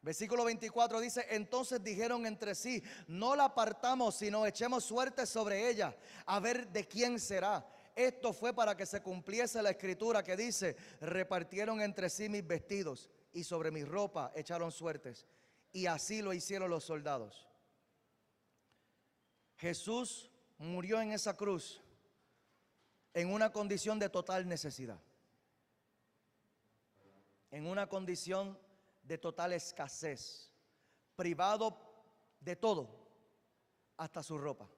Speaker 1: Versículo 24 dice, entonces dijeron entre sí, no la apartamos, sino echemos suerte sobre ella, a ver de quién será. Esto fue para que se cumpliese la escritura que dice, repartieron entre sí mis vestidos y sobre mi ropa echaron suertes. Y así lo hicieron los soldados. Jesús murió en esa cruz en una condición de total necesidad. En una condición de total escasez, privado de todo, hasta su ropa.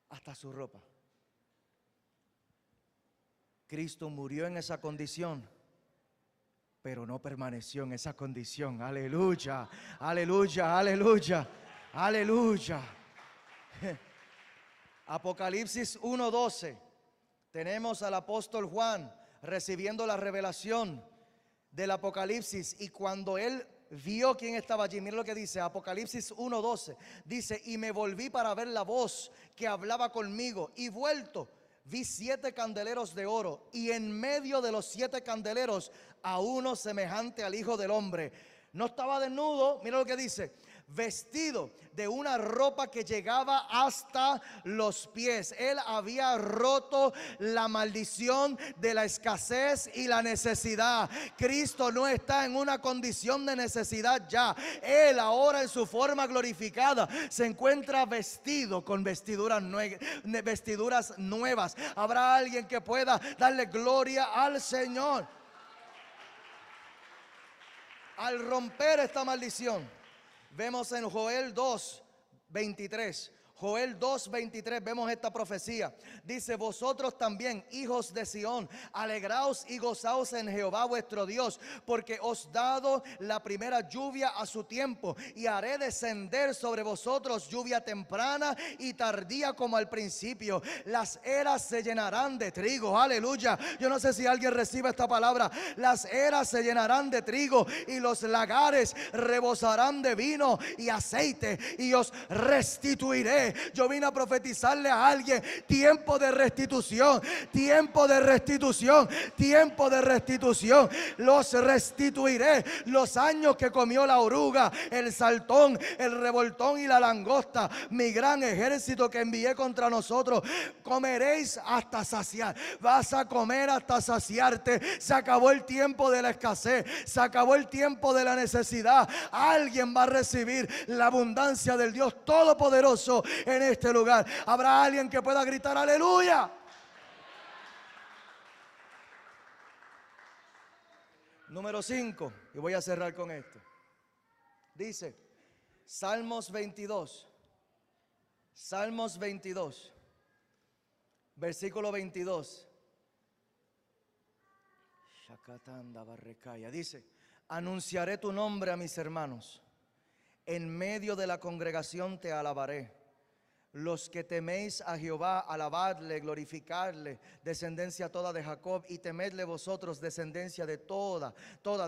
Speaker 1: Hasta su ropa. Cristo murió en esa condición, pero no permaneció en esa condición. Aleluya, aleluya, aleluya, aleluya. Apocalipsis 1:12. Tenemos al apóstol Juan recibiendo la revelación del Apocalipsis, y cuando él vio quién estaba allí, mira lo que dice Apocalipsis 1:12, dice, y me volví para ver la voz que hablaba conmigo, y vuelto vi 7 candeleros de oro, y en medio de los 7 candeleros a uno semejante al Hijo del Hombre. No estaba desnudo, mira lo que dice, vestido de una ropa que llegaba hasta los pies. Él había roto la maldición de la escasez y la necesidad. Cristo no está en una condición de necesidad ya. Él ahora en su forma glorificada se encuentra vestido con vestiduras nuevas. Habrá alguien que pueda darle gloria al Señor. Al romper esta maldición, vemos en Joel 2:23. Joel 2:23 vemos esta profecía. Dice: vosotros también, hijos de Sión, alegraos y gozaos en Jehová vuestro Dios, porque os dado la primera lluvia a su tiempo, y haré descender sobre vosotros lluvia temprana y tardía como al principio. Las eras se llenarán de trigo. Aleluya. Yo no sé si alguien recibe esta palabra. Las eras se llenarán de trigo y los lagares rebosarán de vino y aceite, y os restituiré. Yo vine a profetizarle a alguien: tiempo de restitución, tiempo de restitución, tiempo de restitución. Los restituiré. Los años que comió la oruga, el saltón, el revoltón y la langosta, mi gran ejército que envié contra nosotros, comeréis hasta saciar. Vas a comer hasta saciarte. Se acabó el tiempo de la escasez, se acabó el tiempo de la necesidad. Alguien va a recibir la abundancia del Dios Todopoderoso en este lugar. Habrá alguien que pueda gritar aleluya. Número 5, y voy a cerrar con esto. Dice Salmos 22, versículo 22. Dice: anunciaré tu nombre a mis hermanos, en medio de la congregación te alabaré. Los que teméis a Jehová, alabadle, glorificadle, descendencia toda de Jacob, y temedle vosotros, descendencia de toda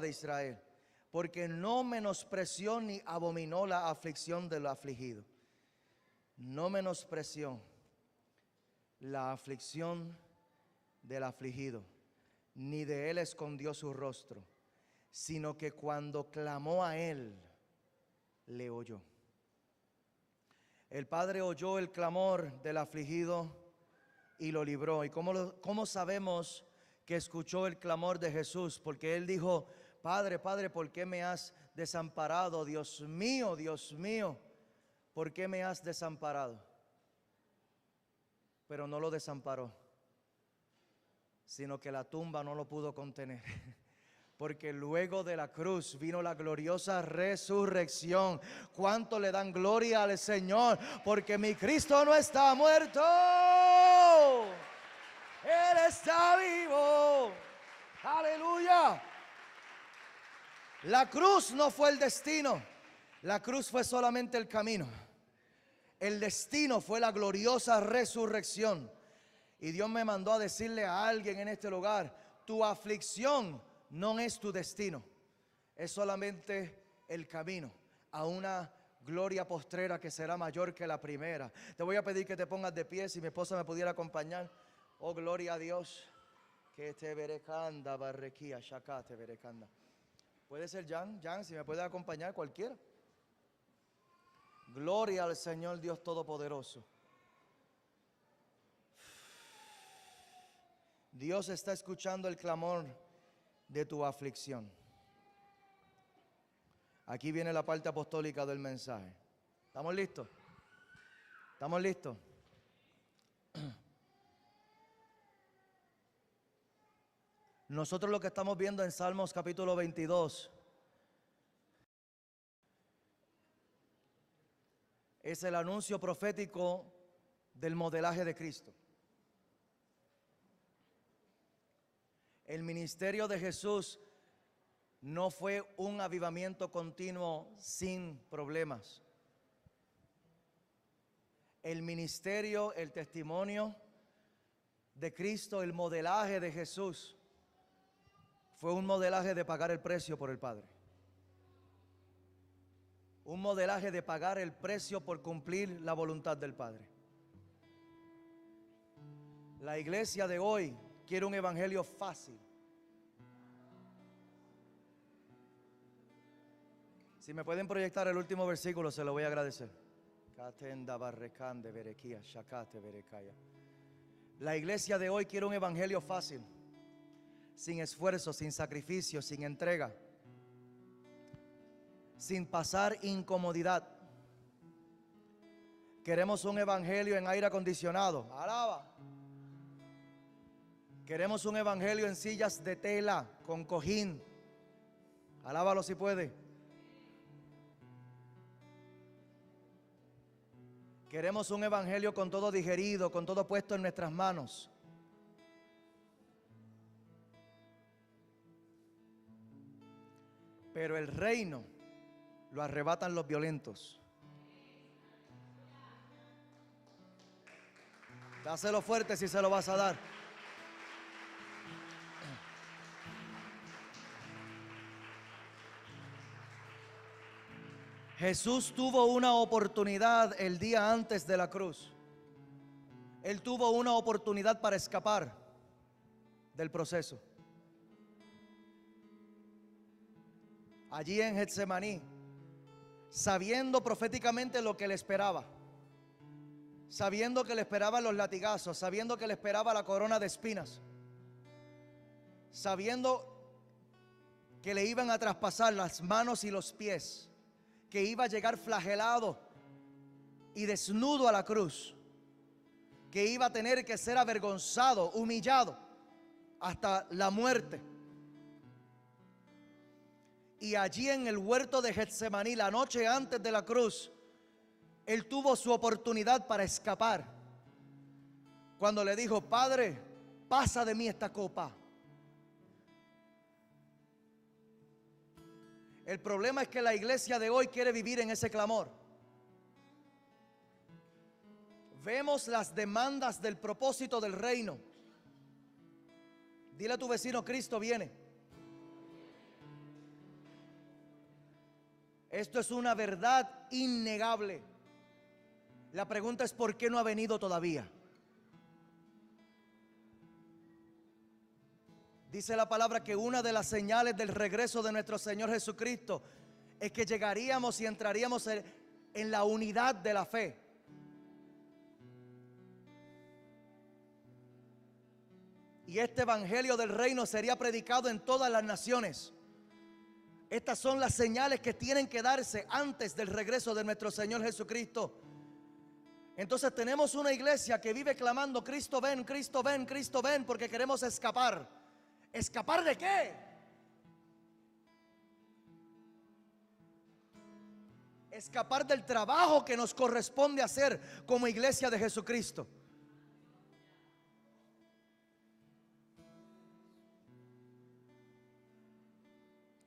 Speaker 1: de Israel. Porque no menospreció ni abominó la aflicción del afligido. No menospreció la aflicción del afligido, ni de él escondió su rostro, sino que cuando clamó a él, le oyó. El Padre oyó el clamor del afligido y lo libró. ¿Y cómo sabemos que escuchó el clamor de Jesús? Porque él dijo: Padre, Padre, ¿por qué me has desamparado? Dios mío, ¿por qué me has desamparado? Pero no lo desamparó, sino que la tumba no lo pudo contener. Porque luego de la cruz vino la gloriosa resurrección. ¿Cuánto le dan gloria al Señor? Porque mi Cristo no está muerto, Él está vivo. Aleluya. La cruz no fue el destino, la cruz fue solamente el camino. El destino fue la gloriosa resurrección. Y Dios me mandó a decirle a alguien en este lugar: tu aflicción no es tu destino, es solamente el camino a una gloria postrera que será mayor que la primera. Te voy a pedir que te pongas de pie, si mi esposa me pudiera acompañar. Oh, gloria a Dios. Que te verecanda, barrequía, shaka te verecanda. Puede ser Jan, si me puede acompañar, cualquiera. Gloria al Señor Dios Todopoderoso. Dios está escuchando el clamor de tu aflicción. Aquí viene la parte apostólica del mensaje. ¿Estamos listos? ¿Estamos listos? Nosotros lo que estamos viendo en Salmos capítulo 22 es el anuncio profético del modelaje de Cristo. El ministerio de Jesús no fue un avivamiento continuo sin problemas. El ministerio, el testimonio de Cristo, el modelaje de Jesús, fue un modelaje de pagar el precio por el Padre. Un modelaje de pagar el precio por cumplir la voluntad del Padre. La iglesia de hoy quiere un evangelio fácil. Si me pueden proyectar el último versículo, se lo voy a agradecer. La iglesia de hoy quiere un evangelio fácil, sin esfuerzo, sin sacrificio, sin entrega, sin pasar incomodidad. Queremos un evangelio en aire acondicionado. Alaba. Queremos un evangelio en sillas de tela, con cojín. Alábalo si puede. Queremos un evangelio con todo digerido, con todo puesto en nuestras manos. Pero el reino lo arrebatan los violentos. Dáselo fuerte si se lo vas a dar. Jesús tuvo una oportunidad el día antes de la cruz. Él tuvo una oportunidad para escapar del proceso. Allí en Getsemaní, sabiendo proféticamente lo que le esperaba, sabiendo que le esperaban los latigazos, sabiendo que le esperaba la corona de espinas, sabiendo que le iban a traspasar las manos y los pies, que iba a llegar flagelado y desnudo a la cruz, que iba a tener que ser avergonzado, humillado hasta la muerte. Y allí en el huerto de Getsemaní, la noche antes de la cruz, Él tuvo su oportunidad para escapar. Cuando le dijo: Padre, pasa de mí esta copa. El problema es que la iglesia de hoy quiere vivir en ese clamor. Vemos las demandas del propósito del reino. Dile a tu vecino: Cristo viene. Esto es una verdad innegable. La pregunta es: ¿por qué no ha venido todavía? Dice la palabra que una de las señales del regreso de nuestro Señor Jesucristo es que llegaríamos y entraríamos en la unidad de la fe. Y este evangelio del reino sería predicado en todas las naciones. Estas son las señales que tienen que darse antes del regreso de nuestro Señor Jesucristo. Entonces tenemos una iglesia que vive clamando: Cristo ven, Cristo ven, Cristo ven, porque queremos escapar. ¿Escapar de qué? Escapar del trabajo que nos corresponde hacer como iglesia de Jesucristo.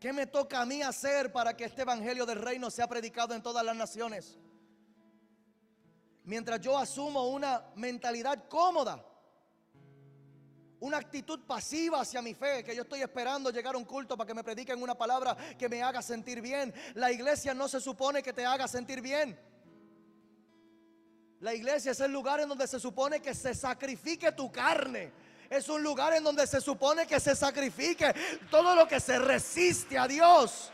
Speaker 1: ¿Qué me toca a mí hacer para que este evangelio del reino sea predicado en todas las naciones? Mientras yo asumo una mentalidad cómoda, una actitud pasiva hacia mi fe, que yo estoy esperando llegar a un culto para que me prediquen una palabra que me haga sentir bien. La iglesia no se supone que te haga sentir bien. La iglesia es el lugar en donde se supone que se sacrifique tu carne. Es un lugar en donde se supone que se sacrifique todo lo que se resiste a Dios.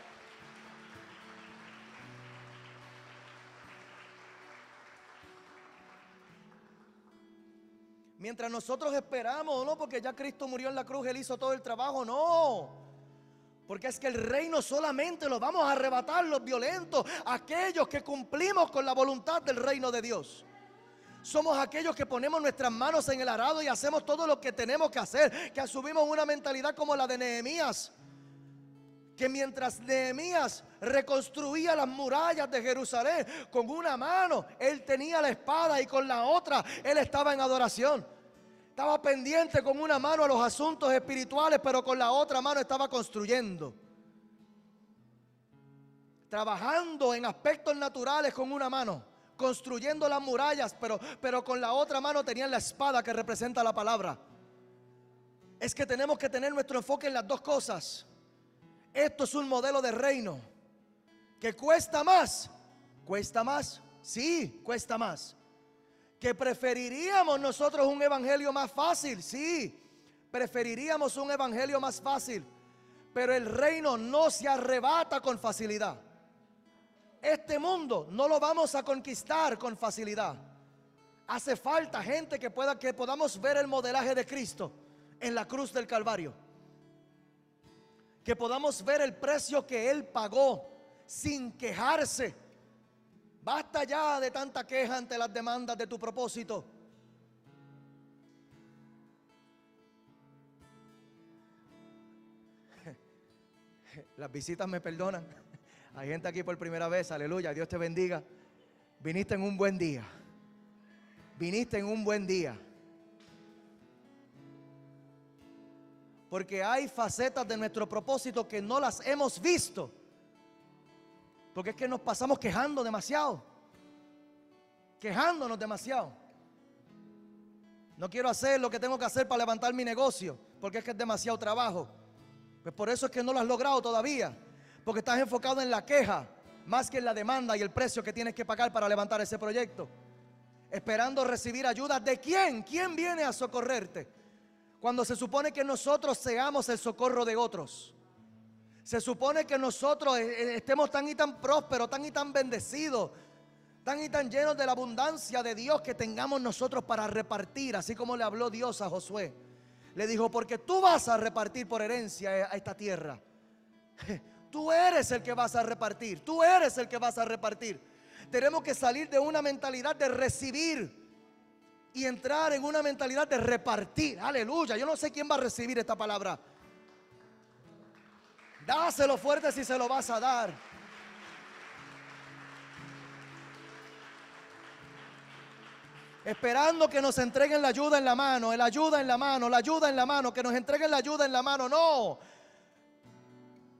Speaker 1: Mientras nosotros esperamos, no porque ya Cristo murió en la cruz, Él hizo todo el trabajo, no. Porque es que el reino solamente lo vamos a arrebatar los violentos, aquellos que cumplimos con la voluntad del reino de Dios. Somos aquellos que ponemos nuestras manos en el arado y hacemos todo lo que tenemos que hacer, que asumimos una mentalidad como la de Nehemías, que mientras Nehemías reconstruía las murallas de Jerusalén, con una mano él tenía la espada y con la otra él estaba en adoración. Estaba pendiente con una mano a los asuntos espirituales, pero con la otra mano estaba construyendo, trabajando en aspectos naturales con una mano, construyendo las murallas, pero con la otra mano tenían la espada que representa la palabra. Es que tenemos que tener nuestro enfoque en las dos cosas. Esto es un modelo de reino que cuesta más, sí, cuesta más. Que preferiríamos nosotros un evangelio más fácil, sí, preferiríamos un evangelio más fácil, pero el reino no se arrebata con facilidad. Este mundo no lo vamos a conquistar con facilidad. Hace falta gente que podamos ver el modelaje de Cristo en la cruz del Calvario. Que podamos ver el precio que Él pagó sin quejarse. Basta ya de tanta queja ante las demandas de tu propósito. Las visitas me perdonan. Hay gente aquí por primera vez, aleluya, Dios te bendiga. Viniste en un buen día. Viniste en un buen día. Porque hay facetas de nuestro propósito que no las hemos visto. Porque es que nos pasamos quejando demasiado. Quejándonos demasiado. No quiero hacer lo que tengo que hacer para levantar mi negocio, porque es que es demasiado trabajo. Pues por eso es que no lo has logrado todavía. Porque estás enfocado en la queja más que en la demanda y el precio que tienes que pagar para levantar ese proyecto. Esperando recibir ayuda de ¿quién? ¿Quién viene a socorrerte? Cuando se supone que nosotros seamos el socorro de otros. Se supone que nosotros estemos tan y tan prósperos, tan y tan bendecidos, tan y tan llenos de la abundancia de Dios que tengamos nosotros para repartir, así como le habló Dios a Josué. Le dijo, porque tú vas a repartir por herencia a esta tierra. Tú eres el que vas a repartir. Tú eres el que vas a repartir. Tenemos que salir de una mentalidad de recibir y entrar en una mentalidad de repartir. Aleluya. Yo no sé quién va a recibir esta palabra. Dáselo fuerte si se lo vas a dar. Esperando que nos entreguen la ayuda en la mano, la ayuda en la mano, la ayuda en la mano, que nos entreguen la ayuda en la mano. No.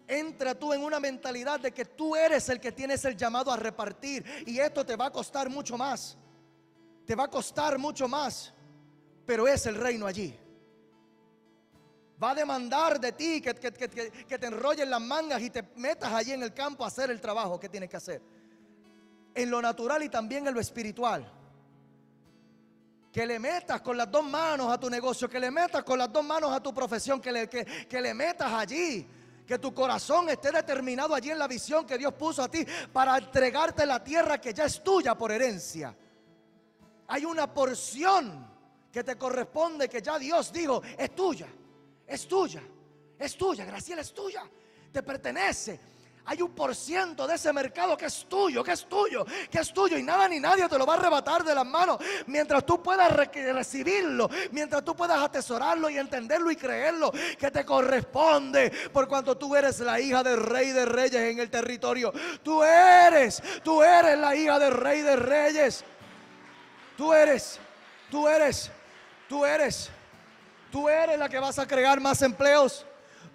Speaker 1: Entra tú en una mentalidad de que tú eres el que tienes el llamado a repartir. Y esto te va a costar mucho más. Te va a costar mucho más. Pero es el reino allí. Va a demandar de ti que te enrolles las mangas y te metas allí en el campo a hacer el trabajo que tienes que hacer. En lo natural y también en lo espiritual. Que le metas con las dos manos a tu negocio, que le metas con las dos manos a tu profesión, que le metas allí. Que tu corazón esté determinado allí en la visión que Dios puso a ti para entregarte la tierra que ya es tuya por herencia. Hay una porción que te corresponde que ya Dios dijo, es tuya, es tuya, es tuya, Graciela, es tuya, te pertenece. Hay un % de ese mercado que es tuyo, que es tuyo, que es tuyo. Y nada ni nadie te lo va a arrebatar de las manos. Mientras tú puedas recibirlo, mientras tú puedas atesorarlo y entenderlo y creerlo, que te corresponde. Por cuanto tú eres la hija del Rey de Reyes en el territorio. Tú eres la hija del Rey de Reyes. Tú eres la que vas a crear más empleos.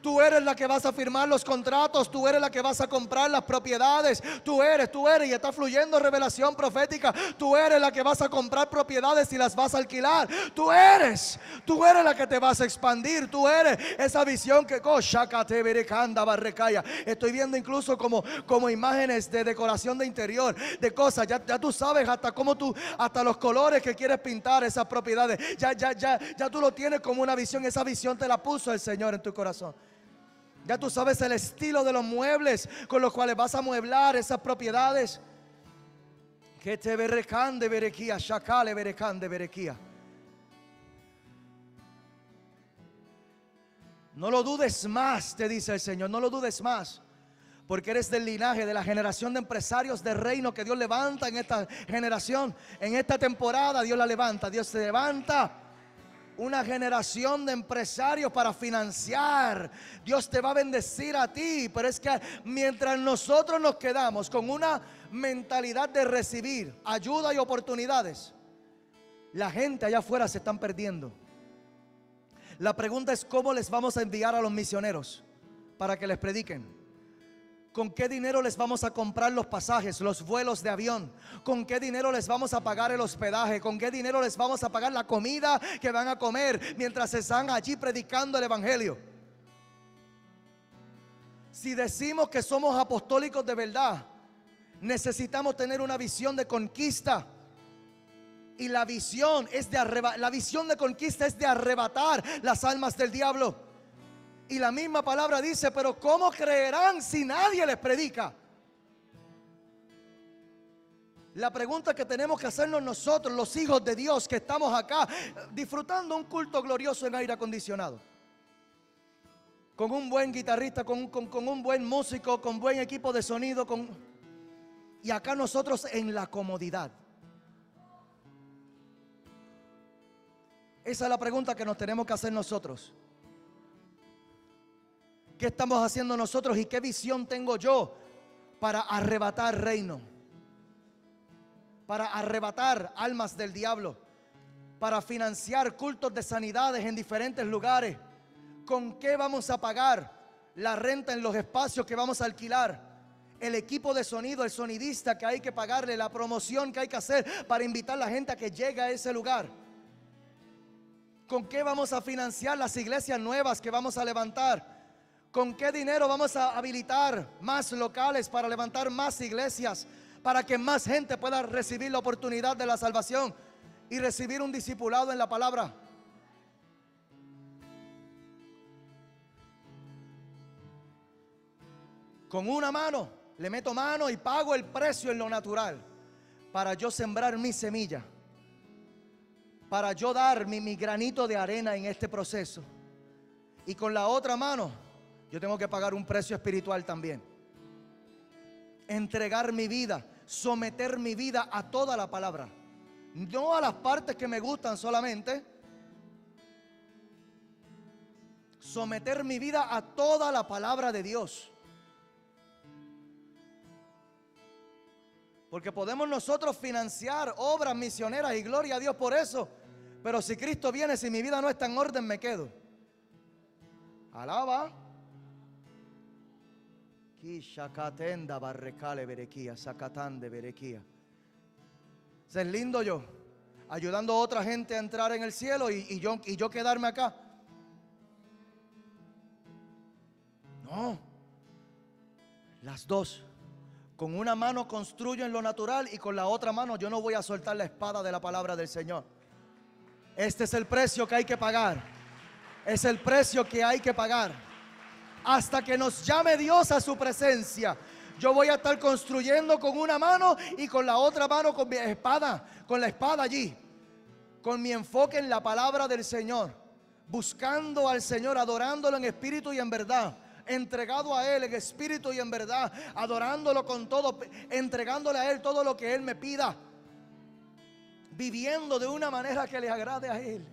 Speaker 1: Tú eres la que vas a firmar los contratos. Tú eres la que vas a comprar las propiedades. Tú eres, y está fluyendo revelación profética. Tú eres la que vas a comprar propiedades y las vas a alquilar. Tú eres la que te vas a expandir. Tú eres esa visión que estoy viendo incluso como imágenes de decoración de interior, de cosas. Ya tú sabes hasta los colores que quieres pintar esas propiedades. Ya tú lo tienes como una visión. Esa visión te la puso el Señor en tu corazón. Ya tú sabes el estilo de los muebles con los cuales vas a mueblar esas propiedades. Que te berecande berequía, shakale berecande berequía. No lo dudes más, te dice el Señor, no lo dudes más. Porque eres del linaje, de la generación de empresarios de reino que Dios levanta en esta generación. En esta temporada Dios la levanta, Dios se levanta. Una generación de empresarios para financiar. Dios te va a bendecir a ti. Pero es que mientras nosotros nos quedamos con una mentalidad de recibir ayuda y oportunidades, la gente allá afuera se están perdiendo. La pregunta es cómo les vamos a enviar a los misioneros para que les prediquen. ¿Con qué dinero les vamos a comprar los pasajes, los vuelos de avión? ¿Con qué dinero les vamos a pagar el hospedaje? ¿Con qué dinero les vamos a pagar la comida que van a comer mientras están allí predicando el evangelio? Si decimos que somos apostólicos de verdad, necesitamos tener una visión de conquista. Y la visión de conquista es de arrebatar las almas del diablo. Y la misma palabra dice, pero ¿cómo creerán si nadie les predica? La pregunta que tenemos que hacernos nosotros, los hijos de Dios que estamos acá disfrutando un culto glorioso en aire acondicionado, con un buen guitarrista, con un buen músico, con buen equipo de sonido, y acá nosotros en la comodidad. Esa es la pregunta que nos tenemos que hacer nosotros. ¿Qué estamos haciendo nosotros y qué visión tengo yo para arrebatar reino? Para arrebatar almas del diablo, para financiar cultos de sanidades en diferentes lugares. ¿Con qué vamos a pagar la renta en los espacios que vamos a alquilar? El equipo de sonido, el sonidista que hay que pagarle, la promoción que hay que hacer para invitar a la gente a que llegue a ese lugar. ¿Con qué vamos a financiar las iglesias nuevas que vamos a levantar? ¿Con qué dinero vamos a habilitar más locales para levantar más iglesias? Para que más gente pueda recibir la oportunidad de la salvación y recibir un discipulado en la palabra. Con una mano le meto mano y pago el precio en lo natural para yo sembrar mi semilla, para yo dar mi granito de arena en este proceso. Y con la otra mano yo tengo que pagar un precio espiritual también. Entregar mi vida, someter mi vida a toda la palabra, no a las partes que me gustan solamente. Someter mi vida a toda la palabra de Dios. Porque podemos nosotros financiar obras misioneras y gloria a Dios por eso, pero si Cristo viene, si mi vida no está en orden, me quedo. Alaba. Es lindo yo ayudando a otra gente a entrar en el cielo y yo quedarme acá. No, las dos. Con una mano construyo en lo natural y con la otra mano yo no voy a soltar la espada de la palabra del Señor. Este es el precio que hay que pagar. Es el precio que hay que pagar. Hasta que nos llame Dios a su presencia, yo voy a estar construyendo con una mano y con la otra mano con mi espada, con la espada allí, con mi enfoque en la palabra del Señor, buscando al Señor, adorándolo en espíritu y en verdad, entregado a Él en espíritu y en verdad, adorándolo con todo, entregándole a Él todo lo que Él me pida, viviendo de una manera que le agrade a Él,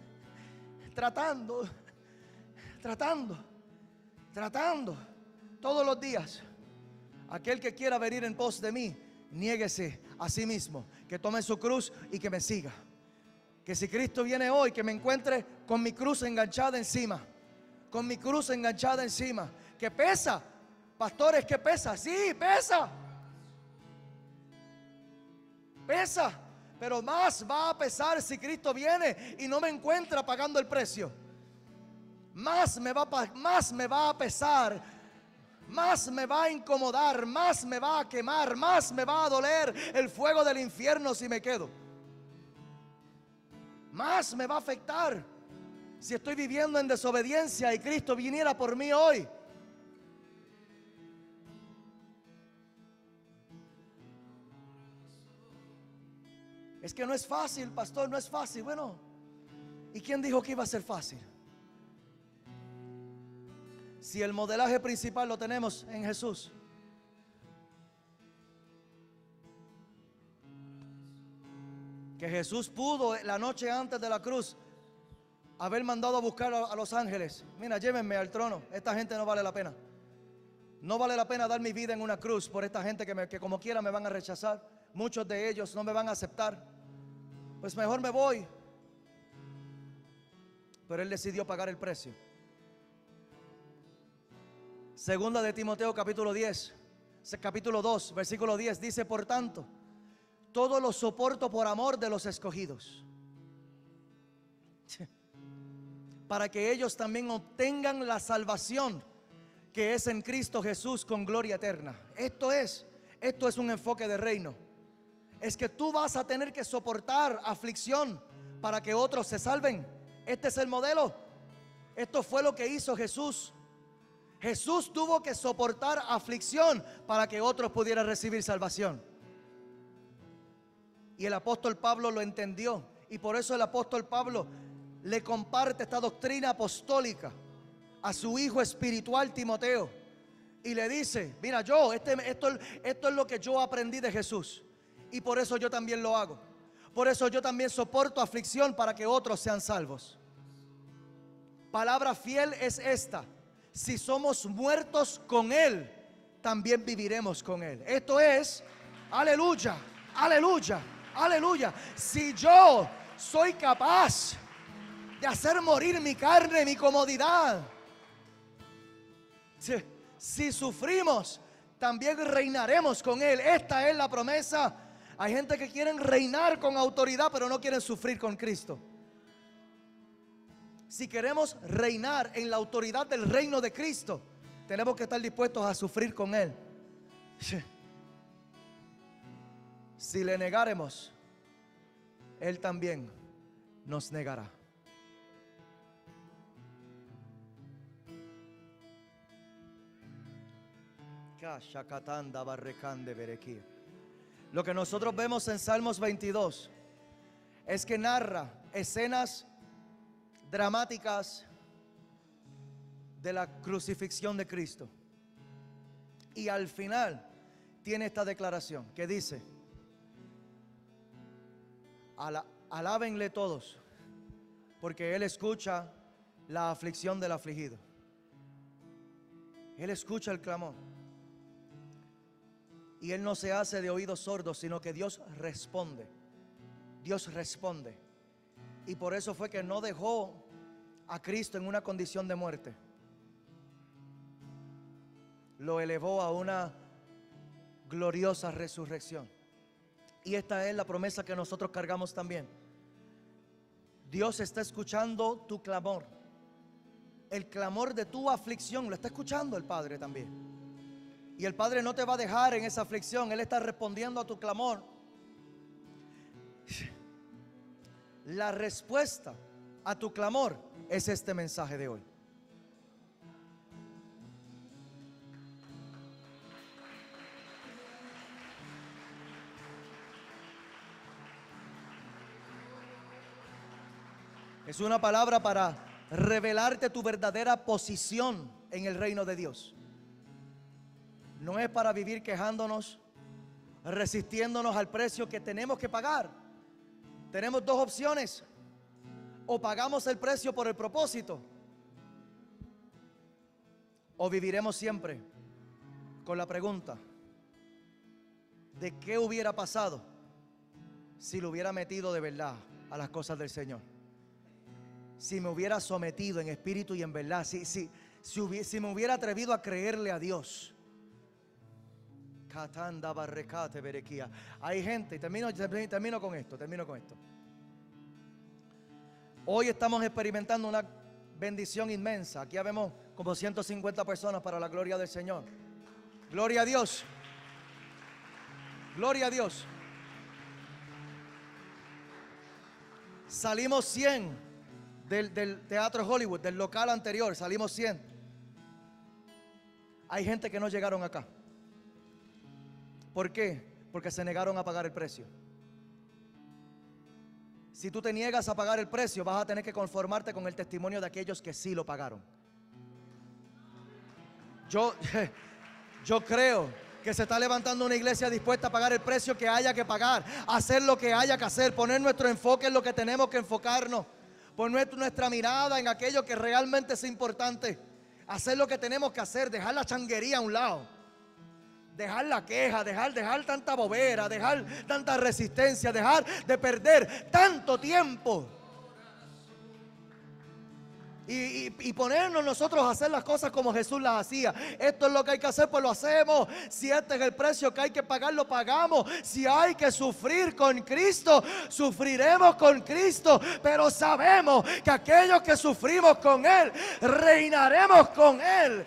Speaker 1: tratando todos los días. Aquel que quiera venir en pos de mí, niéguese a sí mismo, que tome su cruz y que me siga. Que si Cristo viene hoy, que me encuentre con mi cruz enganchada encima, con mi cruz enganchada encima. Que pesa, pastores, que pesa, sí, pesa, pero más va a pesar si Cristo viene y no me encuentra pagando el precio. Más me va a pesar, más me va a incomodar, más me va a quemar, más me va a doler el fuego del infierno si me quedo. Más me va a afectar si estoy viviendo en desobediencia y Cristo viniera por mí hoy. Es que no es fácil, pastor, no es fácil. Bueno, ¿y quién dijo que iba a ser fácil? Si el modelaje principal lo tenemos en Jesús. Que Jesús pudo la noche antes de la cruz haber mandado a buscar a los ángeles. Mira, llévenme al trono. Esta gente no vale la pena. No vale la pena dar mi vida en una cruz por esta gente que como quiera me van a rechazar. Muchos de ellos no me van a aceptar. Pues mejor me voy. Pero Él decidió pagar el precio. Segunda de Timoteo capítulo 10, capítulo 2, versículo 10 dice: por tanto, todo lo soporto por amor de los escogidos, para que ellos también obtengan la salvación que es en Cristo Jesús con gloria eterna. Esto es un enfoque de reino. Es que tú vas a tener que soportar aflicción para que otros se salven. Este es el modelo. Esto fue lo que hizo Jesús. Jesús tuvo que soportar aflicción para que otros pudieran recibir salvación. Y el apóstol Pablo lo entendió. Y por eso el apóstol Pablo le comparte esta doctrina apostólica a su hijo espiritual Timoteo. Y le dice: mira, esto es lo que yo aprendí de Jesús. Y por eso yo también lo hago. Por eso yo también soporto aflicción para que otros sean salvos. Palabra fiel es esta: si somos muertos con Él, también viviremos con Él. Esto es, aleluya, aleluya, aleluya. Si yo soy capaz de hacer morir mi carne, mi comodidad, si sufrimos, también reinaremos con Él. Esta es la promesa. Hay gente que quieren reinar con autoridad, pero no quieren sufrir con Cristo. Si queremos reinar en la autoridad del reino de Cristo, tenemos que estar dispuestos a sufrir con Él. Si le negáremos, Él también nos negará. Lo que nosotros vemos en Salmos 22 es que narra escenas dramáticas de la crucifixión de Cristo. Y al final tiene esta declaración que dice: alábenle todos, porque Él escucha la aflicción del afligido. Él escucha el clamor. Y Él no se hace de oídos sordos, sino que Dios responde. Dios responde. Y por eso fue que no dejó a Cristo en una condición de muerte. Lo elevó a una gloriosa resurrección. Y esta es la promesa que nosotros cargamos también. Dios está escuchando tu clamor. El clamor de tu aflicción lo está escuchando el Padre también. Y el Padre no te va a dejar en esa aflicción. Él está respondiendo a tu clamor. La respuesta a tu clamor es este mensaje de hoy. Es una palabra para revelarte tu verdadera posición en el reino de Dios. No es para vivir quejándonos, resistiéndonos al precio que tenemos que pagar. Tenemos dos opciones: o pagamos el precio por el propósito, o viviremos siempre con la pregunta de qué hubiera pasado si lo hubiera metido de verdad a las cosas del Señor. Si me hubiera sometido en espíritu y en verdad, si me hubiera atrevido a creerle a Dios. Hay gente, y termino con esto. Hoy estamos experimentando una bendición inmensa. Aquí vemos como 150 personas para la gloria del Señor. Gloria a Dios. Gloria a Dios. Salimos 100 del Teatro Hollywood, del local anterior. Salimos 100. Hay gente que no llegaron acá. ¿Por qué? Porque se negaron a pagar el precio. Si tú te niegas a pagar el precio, vas a tener que conformarte con el testimonio de aquellos que sí lo pagaron. Yo creo que se está levantando una iglesia dispuesta a pagar el precio que haya que pagar, hacer lo que haya que hacer, poner nuestro enfoque en lo que tenemos que enfocarnos, poner nuestra mirada en aquello que realmente es importante, hacer lo que tenemos que hacer, dejar la changuería a un lado. Dejar la queja, dejar tanta bobera, dejar tanta resistencia, dejar de perder tanto tiempo. Y ponernos nosotros a hacer las cosas como Jesús las hacía. Esto es lo que hay que hacer, pues lo hacemos. Si este es el precio que hay que pagar, lo pagamos. Si hay que sufrir con Cristo, sufriremos con Cristo. Pero sabemos que aquellos que sufrimos con Él, reinaremos con Él.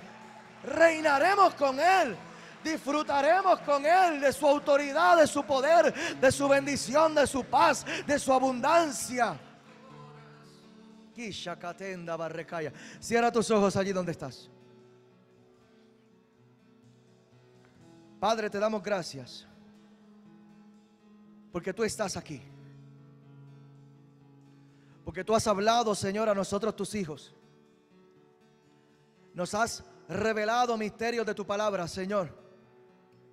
Speaker 1: Reinaremos con Él. Disfrutaremos con Él de su autoridad, de su poder, de su bendición, de su paz, de su abundancia. Cierra tus ojos allí donde estás. Padre, te damos gracias porque tú estás aquí. Porque tú has hablado, Señor, a nosotros tus hijos. Nos has revelado misterios de tu palabra, Señor.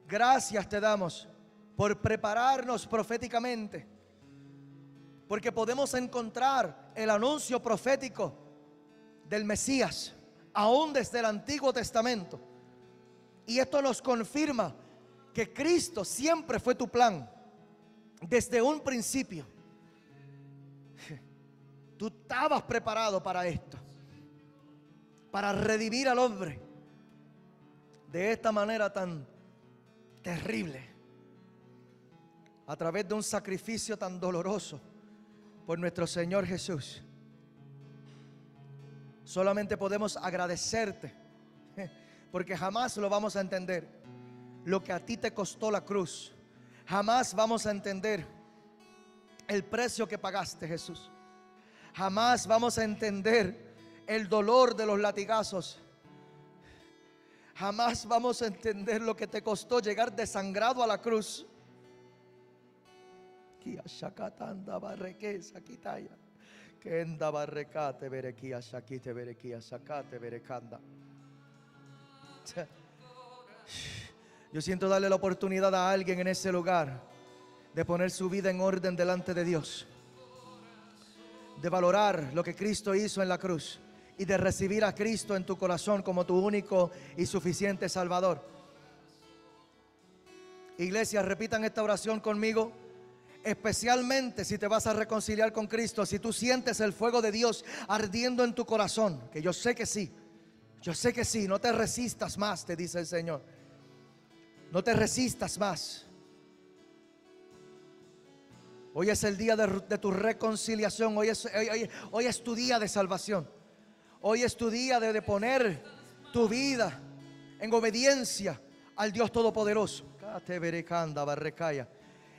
Speaker 1: Gracias te damos por prepararnos proféticamente, porque podemos encontrar el anuncio profético del Mesías aún desde el Antiguo Testamento. Y esto nos confirma que Cristo siempre fue tu plan desde un principio. Tú estabas preparado para esto, para redimir al hombre de esta manera tan terrible, a través de un sacrificio tan doloroso por nuestro Señor Jesús. Solamente podemos agradecerte, porque jamás lo vamos a entender, lo que a ti te costó la cruz. Jamás vamos a entender el precio que pagaste, Jesús. Jamás vamos a entender el dolor de los latigazos. Jamás vamos a entender lo que te costó llegar desangrado a la cruz. Yo siento darle la oportunidad a alguien en ese lugar de poner su vida en orden delante de Dios, de valorar lo que Cristo hizo en la cruz y de recibir a Cristo en tu corazón como tu único y suficiente Salvador. Iglesia, repitan esta oración conmigo, especialmente si te vas a reconciliar con Cristo, si tú sientes el fuego de Dios ardiendo en tu corazón, que yo sé que sí, no te resistas más, te dice el Señor. No te resistas más. Hoy es el día de tu reconciliación. Hoy es tu día de salvación. Hoy es tu día de poner tu vida en obediencia al Dios Todopoderoso.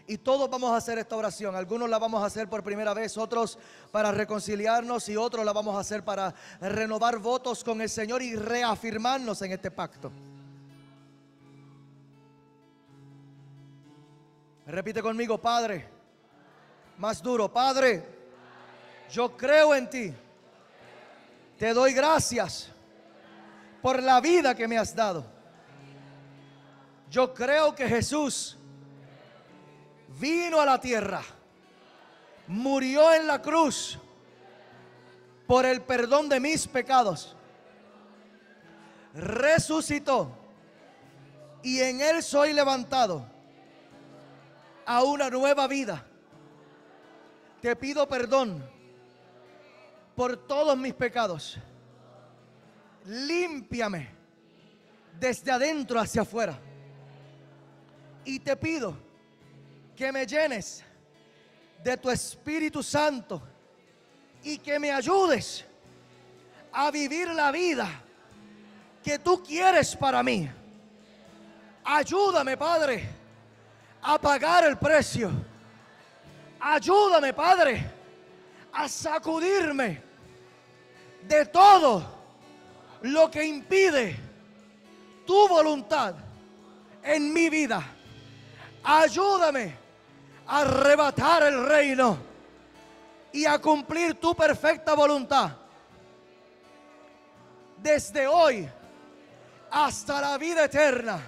Speaker 1: Y todos vamos a hacer esta oración. Algunos la vamos a hacer por primera vez, otros para reconciliarnos y otros la vamos a hacer para renovar votos con el Señor y reafirmarnos en este pacto. Repite conmigo: Padre. Más duro: Padre, yo creo en ti. Te doy gracias por la vida que me has dado. Yo creo que Jesús vino a la tierra, murió en la cruz por el perdón de mis pecados, resucitó y en Él soy levantado a una nueva vida. Te pido perdón por todos mis pecados. Límpiame desde adentro hacia afuera. Y te pido que me llenes de tu Espíritu Santo y que me ayudes a vivir la vida que tú quieres para mí. Ayúdame, Padre, a pagar el precio. Ayúdame, Padre, a sacudirme de todo lo que impide tu voluntad en mi vida. Ayúdame a arrebatar el reino y a cumplir tu perfecta voluntad desde hoy hasta la vida eterna,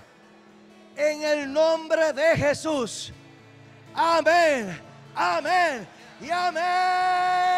Speaker 1: en el nombre de Jesús. Amén, amén y amén.